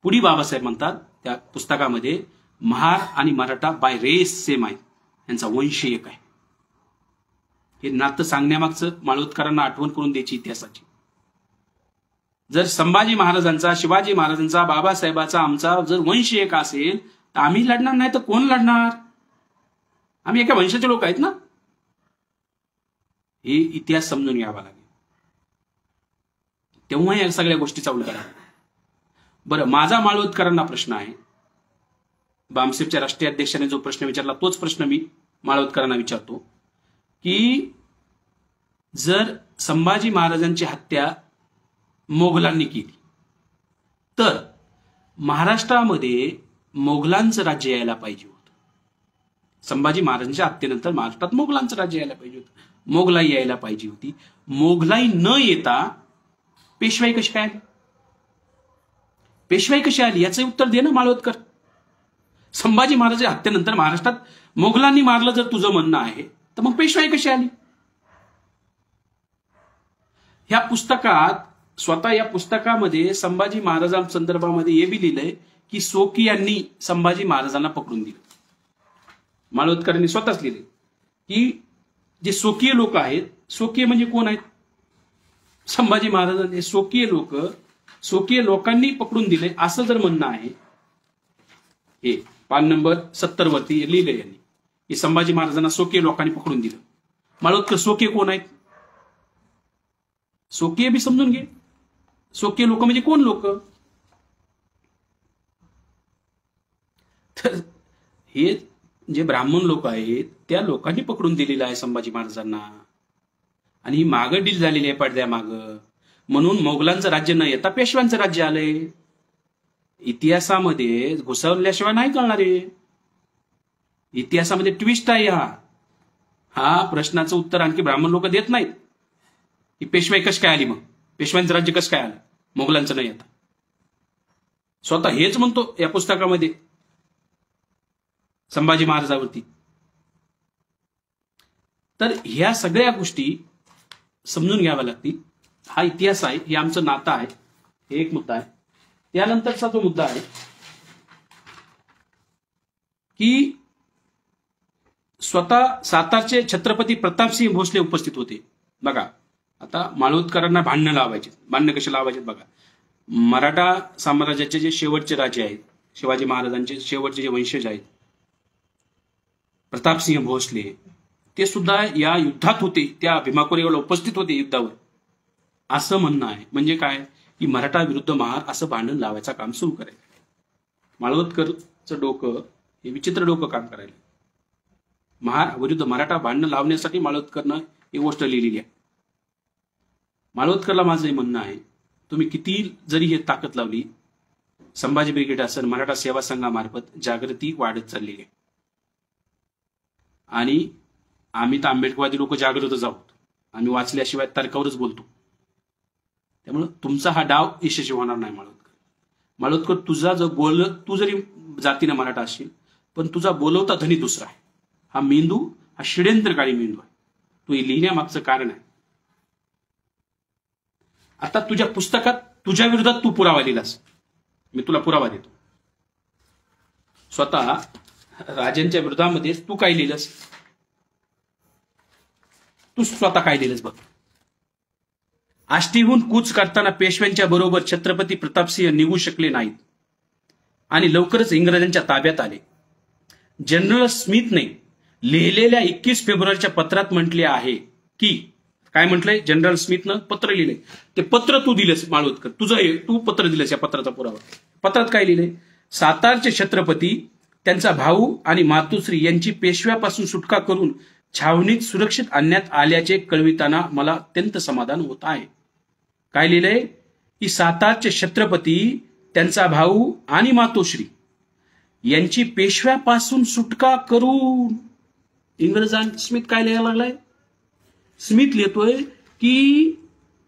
पुढे बाबासाहेब म्हणतात त्या पुस्तकामध्ये महार आणि मराठा बाय रेस सेम आहेत, यांचा वंश एक आहे. हे नातं सांगण्यामागचं माळवतकरांना आठवण करून द्यायची इतिहासाची. जर संभाजी महाराजांचा, शिवाजी महाराजांचा, बाबासाहेबाचा, आमचा जर वंश एक असेल तर आम्ही लढणार नाही तर कोण लढणार? आम्ही एका वंशाचे लोक आहेत ना. हे इतिहास समजून घ्यावा लागेल, तेव्हा या सगळ्या गोष्टीचा उलगडा. बरं, माझा माळवतकरांना प्रश्न आहे. बामसेफच्या राष्ट्रीय अध्यक्षाने जो प्रश्न विचारला तोच प्रश्न मी माळवतकरांना विचारतो की जर संभाजी महाराजांची हत्या मोगलांनी केली तर महाराष्ट्रामध्ये मोगलांचं राज्य यायला पाहिजे होतं. संभाजी महाराजांच्या हत्येनंतर महाराष्ट्रात मोगलांचं राज्य यायला पाहिजे होतं, मोगलाई यायला पाहिजे होती. मोगलाई न येता पेशवाई कशी काय आली? पेशवाई कशी आली याचं उत्तर दे ना माळवतकर. संभाजी महाराजांच्या हत्येनंतर महाराष्ट्रात मोगलांनी मारलं जर तुझं म्हणणं आहे तर मग पेशवाई कशी आली? ह्या पुस्तकात, स्वतः या पुस्तकामध्ये संभाजी महाराजांसंदर्भामध्ये हे बी लिहिलंय की सोकी यांनी संभाजी महाराजांना पकडून दिलं. माळवतकरांनी स्वतःच लिहिले की जे स्वकीय लोक आहेत, स्वकीय म्हणजे कोण आहेत? संभाजी महाराजांचे स्वकीय लोकांनी पकडून दिले असं जर म्हणणं आहे. हे पान नंबर 70 वरती लिहिले यांनी की संभाजी महाराजांना स्वकीय लोकांनी पकडून दिलं. माळवतकर स्वकीय कोण आहेत? स्वकीय बी समजून घे. स्वकीय लोक म्हणजे कोण लोक? तर हे जे ब्राह्मण लोक आहेत त्या लोकांनी पकडून दिलेलं आहे संभाजी महाराजांना. आणि ही मागं डील झालेली आहे पडद्या मागं. म्हणून मोगलांचं राज्य न येता पेशव्यांचं राज्य आलंय. इतिहासामध्ये घुसवल्याशिवाय नाही कळणार आहे. इतिहासामध्ये ट्विस्ट आहे. हा प्रश्नाचं उत्तर आणखी ब्राह्मण लोक देत नाहीत की पेशवाई कशी काय आली, मग पेशव्यांचं राज्य कसं काय आलं मोगलांचं नाही येता. स्वतः हेच म्हणतो या पुस्तकामध्ये संभाजी महाराजांवरती. तर ह्या सगळ्या गोष्टी समजून घ्याव्या लागतील. हा इतिहास आहे, हे आमचं नातं आहे, हे एक मुद्दा आहे. त्यानंतरचा जो मुद्दा आहे की स्वतः सातारचे छत्रपती प्रतापसिंह भोसले उपस्थित होते. बघा, आता माळवदकरांना भांडणं लावायचे. भांडणं कसे लावायचे बघा. मराठा साम्राज्याचे जे शेवटचे राजे आहेत, शिवाजी महाराजांचे शेवटचे जे वंशज आहेत, प्रतापसिंह भोसले, ते सुद्धा या युद्धात होते, त्या भीमा कोरेगावला उपस्थित होते युद्धावर, असं म्हणणं आहे. म्हणजे काय की मराठा विरुद्ध महार असं भांडण लावायचं काम सुरू करायचं. माळवदकरचं डोकं हे विचित्र डोकं काम करायला. महार विरुद्ध मराठा भांडण लावण्यासाठी माळवदकरनं ही गोष्ट लिहिलेली आहे. माळवदकरला माझं म्हणणं आहे, तुम्ही किती जरी हे ताकद लावली, संभाजी ब्रिगेड असेल, मराठा सेवा संघामार्फत जागृती वाढत चाललेली आहे. आणि आम्ही तर आंबेडकरवादी लोक जागृतच आहोत. आम्ही वाचल्याशिवाय तर्कावरच बोलतो. त्यामुळे तुमचा हा डाव यशस्वी होणार नाही. माळवदकर तुझा जो तू जरी जातीने मराठा असशील, पण तुझा बोलवता धनी दुसरा आहे. हा मेंदू हा षड्यंत्रकारी मेंदू आहे. तू हे लिहिण्यामागचं कारण आहे. आता तुझ्या पुस्तकात तुझ्या विरोधात तू पुरावा लिहिलास, मी तुला पुरावा देतो. स्वतः राजांच्या विरोधामध्ये तू काय लिहिलंस, तू स्वतः काय लिहिलंस बघ. आष्टीहून कूच करताना पेशव्यांच्या बरोबर छत्रपती प्रतापसिंह निघू शकले नाहीत आणि लवकरच इंग्रजांच्या ताब्यात आले. जनरल स्मिथने लिहिलेल्या 21 फेब्रुवारीच्या पत्रात म्हटले आहे की, काय म्हटलंय, जनरल स्मिथनं पत्र लिहिलंय, ते पत्र तू दिलंस माळवदकर, तू पत्र दिलंस. या पत्राचा पुरावा, पत्रात काय लिहिलंय, सातारचे छत्रपती, त्यांचा भाऊ आणि मातोश्री यांची पेशव्यापासून सुटका करून छावणीत सुरक्षित आणण्यात आल्याचे कळविताना मला अत्यंत समाधान होत आहे. काय लिहिलंय की सातारचे छत्रपती, त्यांचा भाऊ आणि मातोश्री यांची पेशव्यापासून सुटका करून. स्मिथ काय लिहायला लागलाय, स्मिथ लिहितोय की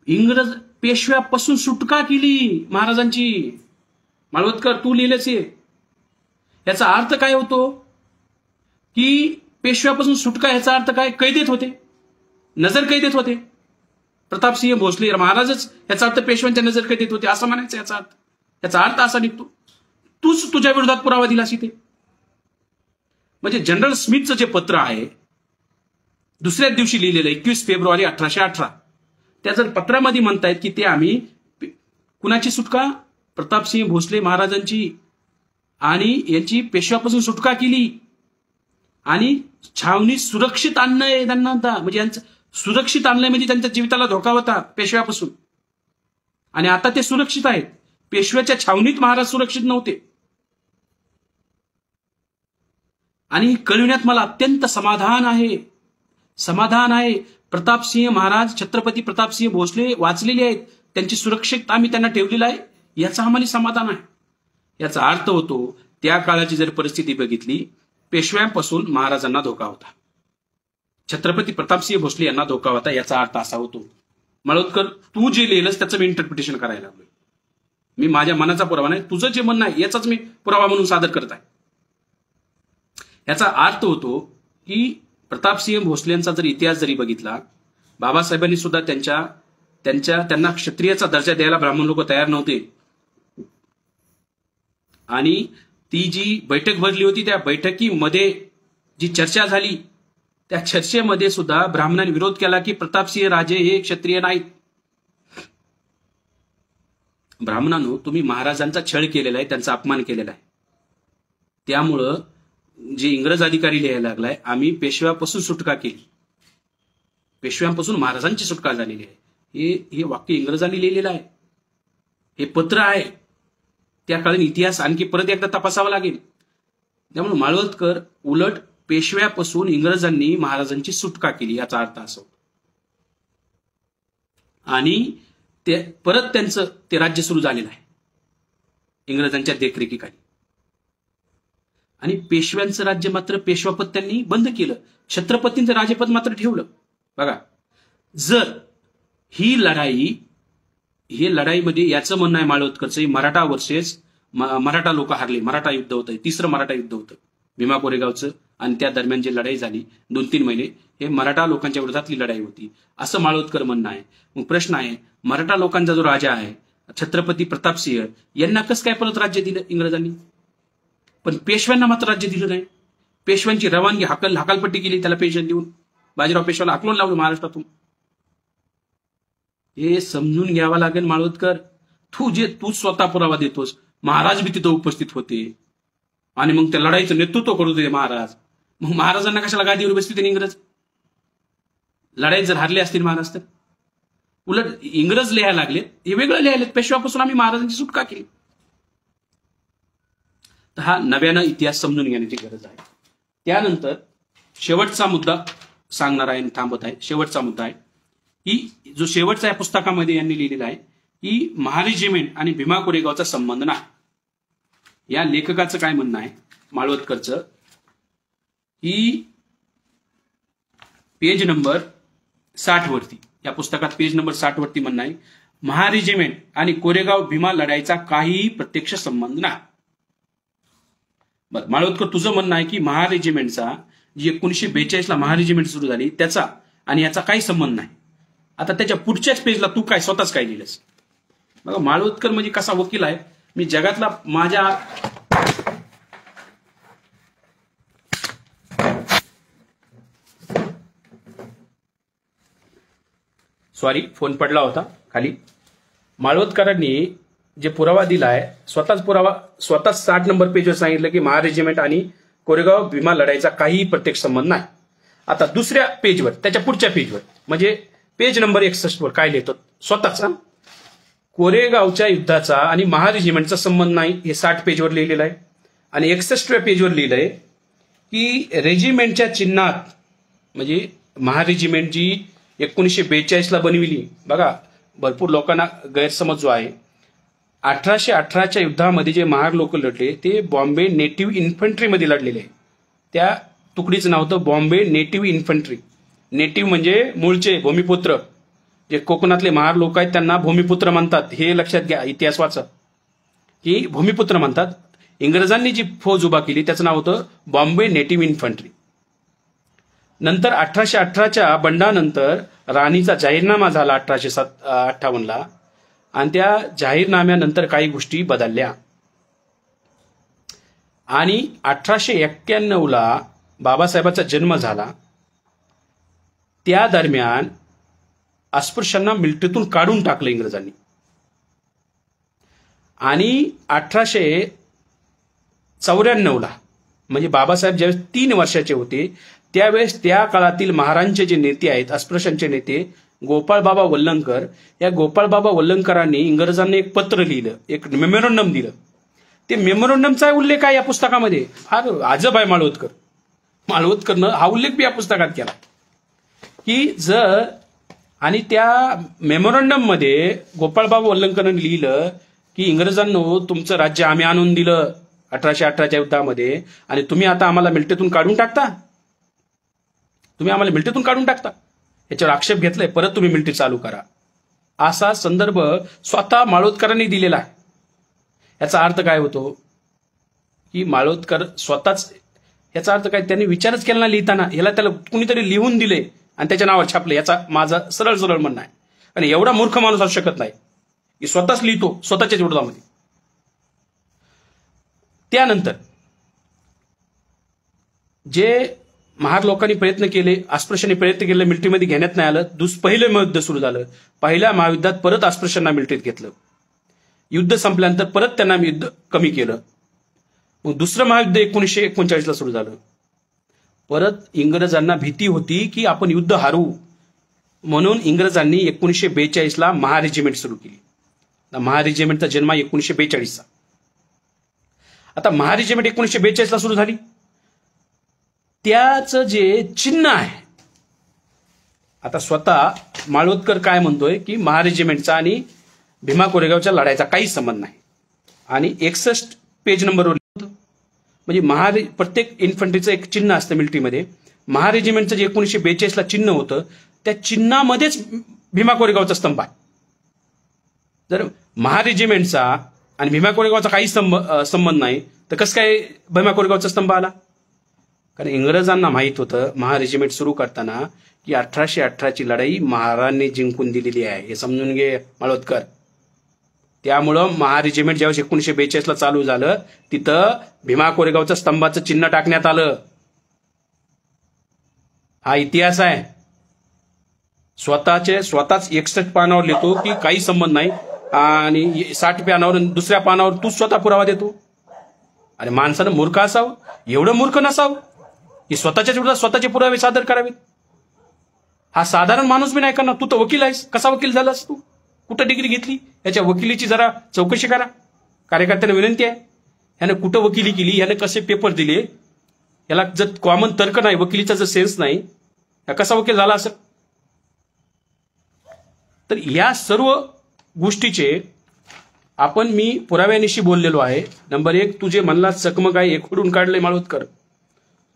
इंग्रज पेशव्यापासून सुटका केली महाराजांची. माळवदकर तू लिहिलेच. याचा अर्थ काय होतो की पेशव्यापासून सुटका, याचा अर्थ काय, कैदेत होते, नजर कैदेत होते. प्रतापसिंह भोसले महाराजच याचा अर्थ पेशव्यांच्या नजर कैदेत होते असं म्हणायचं. याचा अर्थ असा निघतो. तूच तुझ्या विरोधात पुरावा दिलास इथे. म्हणजे जनरल स्मिथचं जे पत्र आहे, दुसऱ्याच दिवशी लिहिलेलं 21 फेब्रुवारी 1818, त्या जर पत्रामध्ये म्हणतायत की ते आम्ही कुणाची सुटका, प्रतापसिंह भोसले महाराजांची आणि यांची पेशव्यापासून सुटका केली आणि छावणी सुरक्षित आणणं त्यांना होता. म्हणजे यांचं सुरक्षित आणलंय म्हणजे त्यांच्या जीविताला धोका होता पेशव्यापासून, आणि आता ते सुरक्षित आहेत. पेशव्याच्या छावणीत महाराज सुरक्षित नव्हते. आणि कळविण्यात मला अत्यंत समाधान आहे. प्रतापसिंह महाराज, छत्रपती प्रतापसिंह भोसले वाचलेले आहेत, त्यांची सुरक्षित आम्ही त्यांना ठेवलेलं आहे, याचा आम्हाला समाधान आहे. याचा अर्थ होतो, त्या काळाची जर परिस्थिती बघितली, पेशव्यांपासून महाराजांना धोका होता, छत्रपती प्रतापसिंह भोसले यांना धोका होता. याचा अर्थ असा होतो. माळवदकर तू जे लिहिलंस त्याचं मी इंटरप्रिटेशन करायला लागलोय. मी माझ्या मनाचा पुरावा नाही, तुझं जे म्हणणं आहे याचाच मी पुरावा म्हणून सादर करत आहे. याचा अर्थ होतो की प्रतापसिंह भोसलेंचा जर इतिहास जरी बघितला, बाबासाहेबांनी सुद्धा त्यांना क्षत्रियाचा दर्जा द्यायला ब्राह्मण लोक तयार नव्हते. आणि ती जी बैठक भरली होती, त्या बैठकीमध्ये जी चर्चा झाली, त्या चर्चेमध्ये सुद्धा ब्राह्मणांनी विरोध केला की प्रतापसिंह राजे हे क्षत्रिय नाहीत. ब्राह्मणांनो, तुम्ही महाराजांचा छळ केलेला आहे, त्यांचा अपमान केलेला आहे. त्यामुळं जे इंग्रज अधिकारी लिहायला लागलाय, आम्ही पेशव्यापासून सुटका केली, पेशव्यांपासून महाराजांची सुटका झालेली आहे, हे वाक्य इंग्रजांनी लिहिलेलं आहे. हे पत्र आहे. त्या काळात इतिहास आणखी परत एकदा तपासावा लागेल. त्यामुळे माळवदकर उलट पेशव्यापासून इंग्रजांनी महाराजांची सुटका केली याचा अर्थ असा होतो. आणि ते परत त्यांचं ते राज्य सुरू झालेलं आहे इंग्रजांच्या देखरेखीखाली. आणि पेशव्यांचं राज्य मात्र पेशवापद त्यांनी बंद केलं, छत्रपतींचं राजपद मात्र ठेवलं. बघा, जर ही लढाईमध्ये याचं म्हणणं आहे माळवदकरचं, मराठा वर्सेस मराठा लोक हारले, मराठा युद्ध होतं, तिसरं मराठा युद्ध होतं भीमा कोरेगावचं, आणि त्या दरम्यान जी लढाई झाली 2-3 महिने, हे मराठा लोकांच्या विरोधातली लढाई होती असं माळवदकर म्हणणं आहे. मग प्रश्न आहे, मराठा लोकांचा जो राजा आहे छत्रपती प्रतापसिंह यांना कसं काय परत राज्य दिलं इंग्रजांनी, पण पेशव्यांना मात्र राज्य दिलं नाही. पेशव्यांची रवानगी हकालपट्टी केली, त्याला पेन्शन देऊन बाजीराव पेशव्याला हाकलून लावलं महाराष्ट्रातून. हे समजून घ्यावं लागेल माळवदकर. तू स्वतः पुरावा देतोस, महाराज बी तिथं उपस्थित होते आणि मग त्या लढाईचं नेतृत्व करू दे महाराज. मग महाराजांना कशाला गादीवर बसते ते इंग्रज? लढाईत जर हारले असतील महाराज तर उलट इंग्रज लिहायला लागले, हे वेगळं लिहायला. पेशव्यापासून आम्ही महाराजांची सुटका केली. तर हा नव्यानं इतिहास समजून घेण्याची गरज आहे. त्यानंतर शेवटचा मुद्दा सांगणार आहे आणि थांबत आहे. शेवटचा मुद्दा आहे की जो शेवटचा या पुस्तकामध्ये यांनी लिहिलेला आहे की महार रेजिमेंट आणि भीमा कोरेगावचा संबंध नाही. या लेखकाचं काय म्हणणं आहे माळवदकरचं की पेज नंबर 60 वरती, या पुस्तकात पेज नंबर 60 वरती म्हणणं आहे महार रेजिमेंट आणि कोरेगाव भीमा लढाईचा काहीही प्रत्यक्ष संबंध नाही. बरं माळवदकर, तुझं म्हणणं आहे की महार रेजिमेंटचा जी 1942 ला महार रेजिमेंट सुरू झाली त्याचा आणि याचा काही संबंध नाही. आता त्याच्या पुढच्याच पेजला तू काय स्वतःच काय लिहिलंस? बघा माळवदकर म्हणजे कसा वकील आहे. मी जगातला माझ्या फोन पडला होता खाली. माळवदकरांनी जे पुरावा दिलाय स्वतःच 60 नंबर पेजवर सांगितलं की महार रेजिमेंट आणि कोरेगाव भीमा लढाईचा काहीही प्रत्यक्ष संबंध नाही. आता दुसऱ्या पेजवर, त्याच्या पुढच्या पेजवर म्हणजे पेज नंबर 61 वर काय लिहितो स्वतःच, कोरेगावच्या युद्धाचा आणि महार रेजिमेंटचा संबंध नाही हे 60 पेजवर लिहिलेलं आहे. आणि 61व्या पेजवर लिहिलंय की रेजिमेंटच्या चिन्हात, म्हणजे महार रेजिमेंट जी 1942 ला बनविली. बघा भरपूर लोकांना गैरसमज जो आहे, 1818च्या युद्धामध्ये जे महार लोक लढले ते बॉम्बे नेटिव्ह इन्फंट्रीमध्ये लढलेले. त्या तुकडीचं नाव होतं बॉम्बे नेटिव्ह इन्फंट्री. नेटिव्ह म्हणजे मूळचे, भूमिपुत्र. जे कोकणातले महार लोक आहेत त्यांना भूमिपुत्र म्हणतात. हे लक्षात घ्या, इतिहास वाचा की भूमिपुत्र म्हणतात. इंग्रजांनी जी फौज उभा केली त्याचं नाव होतं बॉम्बे नेटिव्ह इन्फंट्री. नंतर 1818च्या बंडानंतर राणीचा जाहीरनामा झाला 1858ला आणि त्या जाहीरनाम्यानंतर काही गोष्टी बदलल्या. आणि 1891ला बाबासाहेबांचा जन्म झाला. त्या दरम्यान अस्पृश्यांना मिलिटरीतून काढून टाकलं इंग्रजांनी. आणि 1894ला म्हणजे बाबासाहेब ज्यावेळेस 3 वर्षाचे होते त्यावेळेस त्या काळातील महारांचे जे नेते आहेत, अस्पृश्यांचे नेते गोपाळबाबा वल्लंकर, या गोपाळबाबा वल्लंकरांनी इंग्रजांना एक पत्र लिहिलं, एक मेमोरंडम दिलं. ते मेमोरंडमचा उल्लेख आहे या पुस्तकामध्ये. फार अजब आहे माळवदकरनं हा उल्लेख बी या पुस्तकात केला की जर, आणि त्या मेमोरंडम मध्ये गोपाळबाबा वल्लंकरांनी लिहिलं की इंग्रजांनो तुमचं राज्य आम्ही आणून दिलं 1818च्या युद्धामध्ये आणि तुम्ही आता आम्हाला मिलिटरीतून काढून टाकता. याच्यावर आक्षेप घेतलाय, परत तुम्ही मिलिटरी चालू करा. असा संदर्भ स्वतः माळवदकरांनी दिलेला आहे. याचा अर्थ काय होतो की माळवदकर स्वतःच, याचा अर्थ काय, त्यांनी विचारच केला ना लिहिताना, याला त्याला कुणीतरी लिहून दिले आणि त्याच्या नावावर छापले. याचा माझा सरळ म्हणणं आहे. आणि एवढा मूर्ख माणूस असू शकत नाही की स्वतःच लिहितो स्वतःच्याच विरोधामध्ये. त्यानंतर जे महार लोकांनी प्रयत्न केले, अस्पृश्यांनी प्रयत्न केले, मिलिटरीमध्ये घेण्यात नाही आलं. पहिलं महायुद्ध सुरू झालं. पहिल्या महायुद्धात परत अस्पृश्यांना मिलिटरीत घेतलं. युद्ध संपल्यानंतर परत त्यांना युद्ध कमी केलं. मग दुसरं महायुद्ध 1939ला सुरू झालं. परत इंग्रजांना भीती होती की आपण युद्ध हारू, म्हणून इंग्रजांनी 1942ला महार रेजिमेंट सुरू केली. महार रेजिमेंटचा जन्म 1942चा. आता महार रेजिमेंट 1942ला सुरू झाली. त्याचं जे चिन्ह आहे, आता स्वतः माळवदकर काय म्हणतोय की महार रेजिमेंटचा आणि भीमा कोरेगावच्या लढाईचा काही संबंध नाही. आणि 61 पेज नंबरवर म्हणजे प्रत्येक इन्फंट्रीचं एक चिन्ह असतं मिलिटरीमध्ये. महार रेजिमेंटचं जे 1942ला चिन्ह होतं त्या चिन्हामध्येच भीमा कोरेगावचा स्तंभ आहे. जर महार रेजिमेंटचा आणि भीमा कोरेगावचा काही संबंध नाही तर कसं काय भीमा कोरेगावचा स्तंभ आला? कारण इंग्रजांना माहित होतं महार रेजिमेंट सुरू करताना की 1818ची लढाई महारांनी जिंकून दिलेली आहे, हे समजून घे माळवदकर. त्यामुळं महार रेजिमेंट ज्यावेळेस 1942ला चालू झालं तिथं भीमा कोरेगावचं स्तंभाचं चिन्ह टाकण्यात आलं. हा इतिहास आहे. स्वतःच 61 पानावर लिहितो की काही संबंध नाही, आणि 60 पानावर दुसऱ्या पानावर तू स्वतः पुरावा देतो. आणि माणसानं मूर्ख असावं, एवढं मूर्ख नसावं की स्वतःच्या विरोधात स्वतःचे पुरावे सादर करावेत. हा साधारण माणूस बी नाही करणार. तू तर वकील आहेस, कसा वकील झालास तू? कुठं डिग्री घेतली? याच्या वकिलीची जरा चौकशी करा. कार्यकर्त्यांना विनंती आहे, यानं कुठं वकिली केली, यानं कसे पेपर दिले, याला जर कॉमन तर्क नाही, वकिलीचा जर सेन्स नाही, या कसा वकील झाला असेल? तर या सर्व गोष्टीचे आपण मी पुराव्यानिशी बोललेलो आहे. नंबर 1, तुझे म्हणला चकमक आहे हे खोडून काढलंय माळवतकर.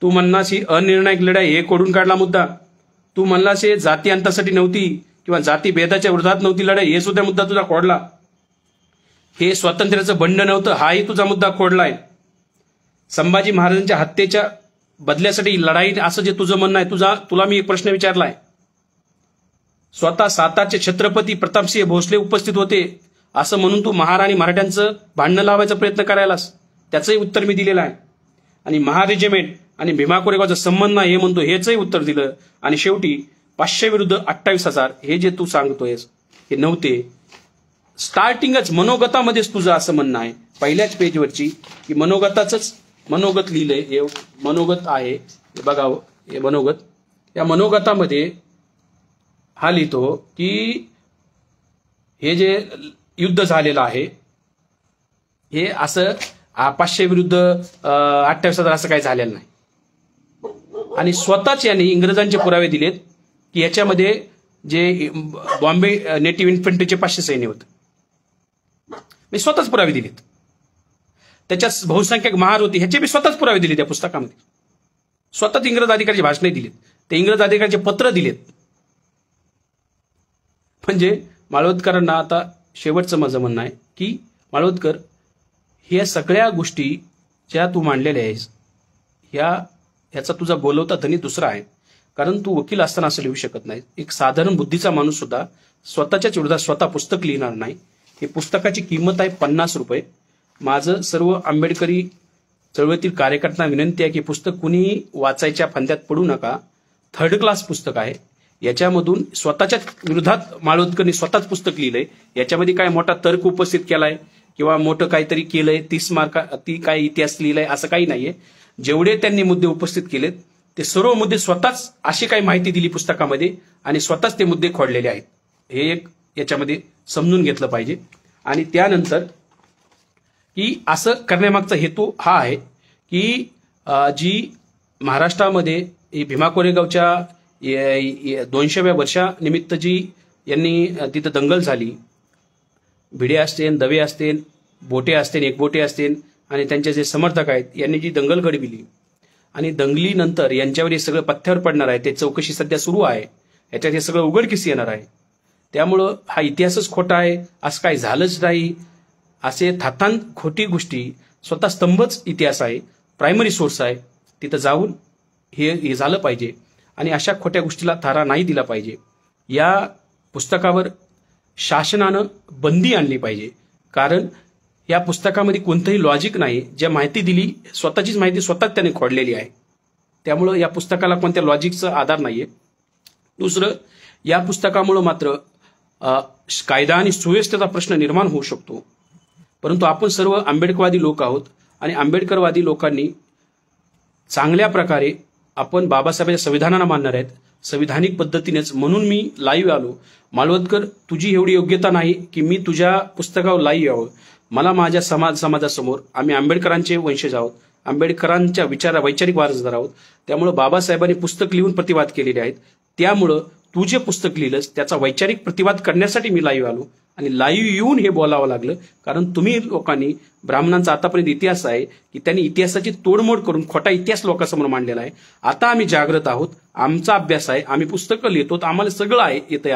तू म्हणलास ही अनिर्णायक लढाई हे खोडून काढला मुद्दा. तू म्हणलास हे जाती अंतासाठी नव्हती किंवा जाती भेदाच्या विरोधात नव्हती लढाई, हे सुद्धा मुद्दा तुझा खोडला. हे स्वातंत्र्याचं बंड नव्हतं, हाही तुझा मुद्दा खोडलाय. संभाजी महाराजांच्या हत्येच्या बदल्यासाठी लढाई असं जे तुझं म्हणणं आहे, तुला मी एक प्रश्न विचारलाय. स्वतः सातारचे छत्रपती प्रतापसिंह भोसले उपस्थित होते असं म्हणून तू महाराणी मराठ्यांचं भांडणं लावायचा प्रयत्न करायलास, त्याचंही उत्तर मी दिलेलं आहे. आणि महारेजिमेंट आणि भीमा कोरेगावचा संबंध नाही हे म्हणतो, हेचंही उत्तर दिलं. आणि शेवटी 500 विरुद्ध 28,000 हे जे तू सांगतोयस हे नव्हते. स्टार्टिंगच मनोगतामध्येच तुझं असं म्हणणं आहे पहिल्याच पेजवरची की मनोगत लिहिलंय. हे मनोगत आहे, हे बघावं, हे मनोगत. या मनोगतामध्ये हा लिहितो की हे जे युद्ध झालेलं आहे हे असं 500 विरुद्ध 28,000 असं काही झालेलं नाही. आणि स्वतःच यांनी इंग्रजांचे पुरावे दिलेत की याच्यामध्ये जे बॉम्बे नेटिव्ह इन्फंट्रीचे 500 सैन्य होते, मी स्वतःच पुरावे दिलेत. त्याच्यात बहुसंख्यक महार होती, ह्याचे मी स्वतःच पुरावे दिले त्या पुस्तकामध्ये. स्वतःच इंग्रज अधिकाऱ्याची भाषणे दिलीत, ते इंग्रज अधिकाऱ्याचे पत्र दिलेत. म्हणजे माळवतकरांना आता शेवटचं माझं म्हणणं आहे की माळवतकर, ह्या सगळ्या गोष्टी ज्या तू मांडलेल्या आहेस ह्याचा तुझा बोलवता धनी दुसरा आहे. कारण तू वकील असताना असं लिहू शकत नाही. एक साधारण बुद्धीचा माणूस सुद्धा स्वतःच्याच विरोधात स्वतः पुस्तक लिहिणार नाही. हे पुस्तकाची किंमत आहे 50 रुपये. माझं सर्व आंबेडकरी चळवळीतील कार्यकर्त्यांना विनंती आहे की पुस्तक कुणीही वाचायच्या फंद्यात पडू नका. 3rd क्लास पुस्तक आहे. याच्यामधून स्वतःच्याच विरोधात माळवतकरनी स्वतःच पुस्तक लिहिलंय. याच्यामध्ये काय मोठा तर्क उपस्थित केलाय किंवा मोठं काहीतरी केलंय, 30 मार्क ती काय इतिहास लिहिलाय असं काही नाहीये. जेवढे त्यांनी मुद्दे उपस्थित केलेत ते सर्व मुद्दे स्वतःच अशी काही माहिती दिली पुस्तकामध्ये आणि स्वतःच ते मुद्दे खोडलेले आहेत. हे एक याच्यामध्ये समजून घेतलं पाहिजे. आणि त्यानंतर की असं करण्यामागचा हेतू हा आहे की जी महाराष्ट्रामध्ये भीमा कोरेगावच्या 200व्या वर्षानिमित्त जी यांनी तिथं दंगल झाली, भिडे असतील, दवे असतील, बोटे असतील, एकबोटे असतील आणि त्यांचे जे समर्थक आहेत यांनी जी दंगल घडविली आणि दंगलीनंतर यांच्यावर हे सगळं पथ्यावर पडणार आहे. ते चौकशी सध्या सुरू आहे, याच्यात हे सगळं उघडकीस येणार आहे. त्यामुळं हा इतिहासच खोटा आहे, असं काही झालंच नाही, असे थातांत खोटी गोष्टी, स्वतः स्तंभच इतिहास आहे, प्रायमरी सोर्स आहे. तिथं जाऊन हे झालं पाहिजे आणि अशा खोट्या गोष्टीला थारा नाही दिला पाहिजे. या पुस्तकावर शासनानं बंदी आणली पाहिजे. कारण या पुस्तकामध्ये कोणतंही लॉजिक नाही. ज्या माहिती दिली स्वतःचीच माहिती स्वतःच त्याने खोडलेली आहे. त्यामुळं या पुस्तकाला कोणत्या लॉजिकचा आधार नाहीये. दुसरं, या पुस्तकामुळं मात्र कायदा आणि सुव्यवस्थेचा प्रश्न निर्माण होऊ शकतो. परंतु आपण सर्व आंबेडकरवादी लोक आहोत आणि आंबेडकरवादी लोकांनी चांगल्या प्रकारे आपण बाबासाहेबांच्या संविधानाला मानणार आहेत, संविधानिक पद्धतीनेच. म्हणून मी लाईव्ह आलो. माळवतकर, तुझी एवढी योग्यता नाही की मी तुझ्या पुस्तकावर लाईव्ह यावं. मला माझ्या समाजासमोर, आम्ही आंबेडकरांचे वंशज आहोत, आंबेडकरांच्या वैचारिक वारसदार आहोत. त्यामुळं बाबासाहेबांनी पुस्तक लिहून प्रतिवाद केलेले आहेत. त्यामुळं तू जे पुस्तक लिहिलंस त्याचा वैचारिक प्रतिवाद करण्यासाठी मी लाईव्ह आलो आणि लाईव्ह येऊन हे बोलावं लागलं. कारण तुम्ही लोकांनी, ब्राह्मणांचा आतापर्यंत इतिहास आहे की त्यांनी इतिहासाची तोडमोड करून खोटा इतिहास लोकांसमोर मांडलेला आहे. आता आम्ही जागृत आहोत, आमचा अभ्यास आहे, आम्ही पुस्तकं लिहितो, आम्हाला सगळं आहे येतंय.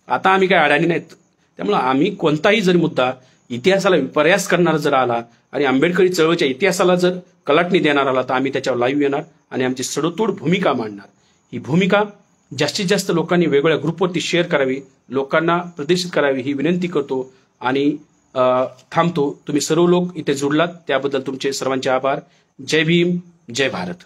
आता आम्ही काय अडाणी नाहीत. त्यामुळं आम्ही कोणताही जरी मुद्दा इतिहासाला विपर्यास करणारा जर आला आणि आंबेडकरी चळवळीच्या इतिहासाला जर कलाटणी देणार आला तर आम्ही त्याच्यावर लाईव्ह येणार आणि आमची सडोतोड भूमिका मांडणार. ही भूमिका जास्तीत जास्त लोकांनी वेगवेगळ्या ग्रुपवरती शेअर करावी, लोकांना प्रदर्शित करावी ही विनंती करतो आणि थांबतो. तुम्ही सर्व लोक इथे जुडलात त्याबद्दल तुमचे सर्वांचे आभार. जय भीम, जय भारत.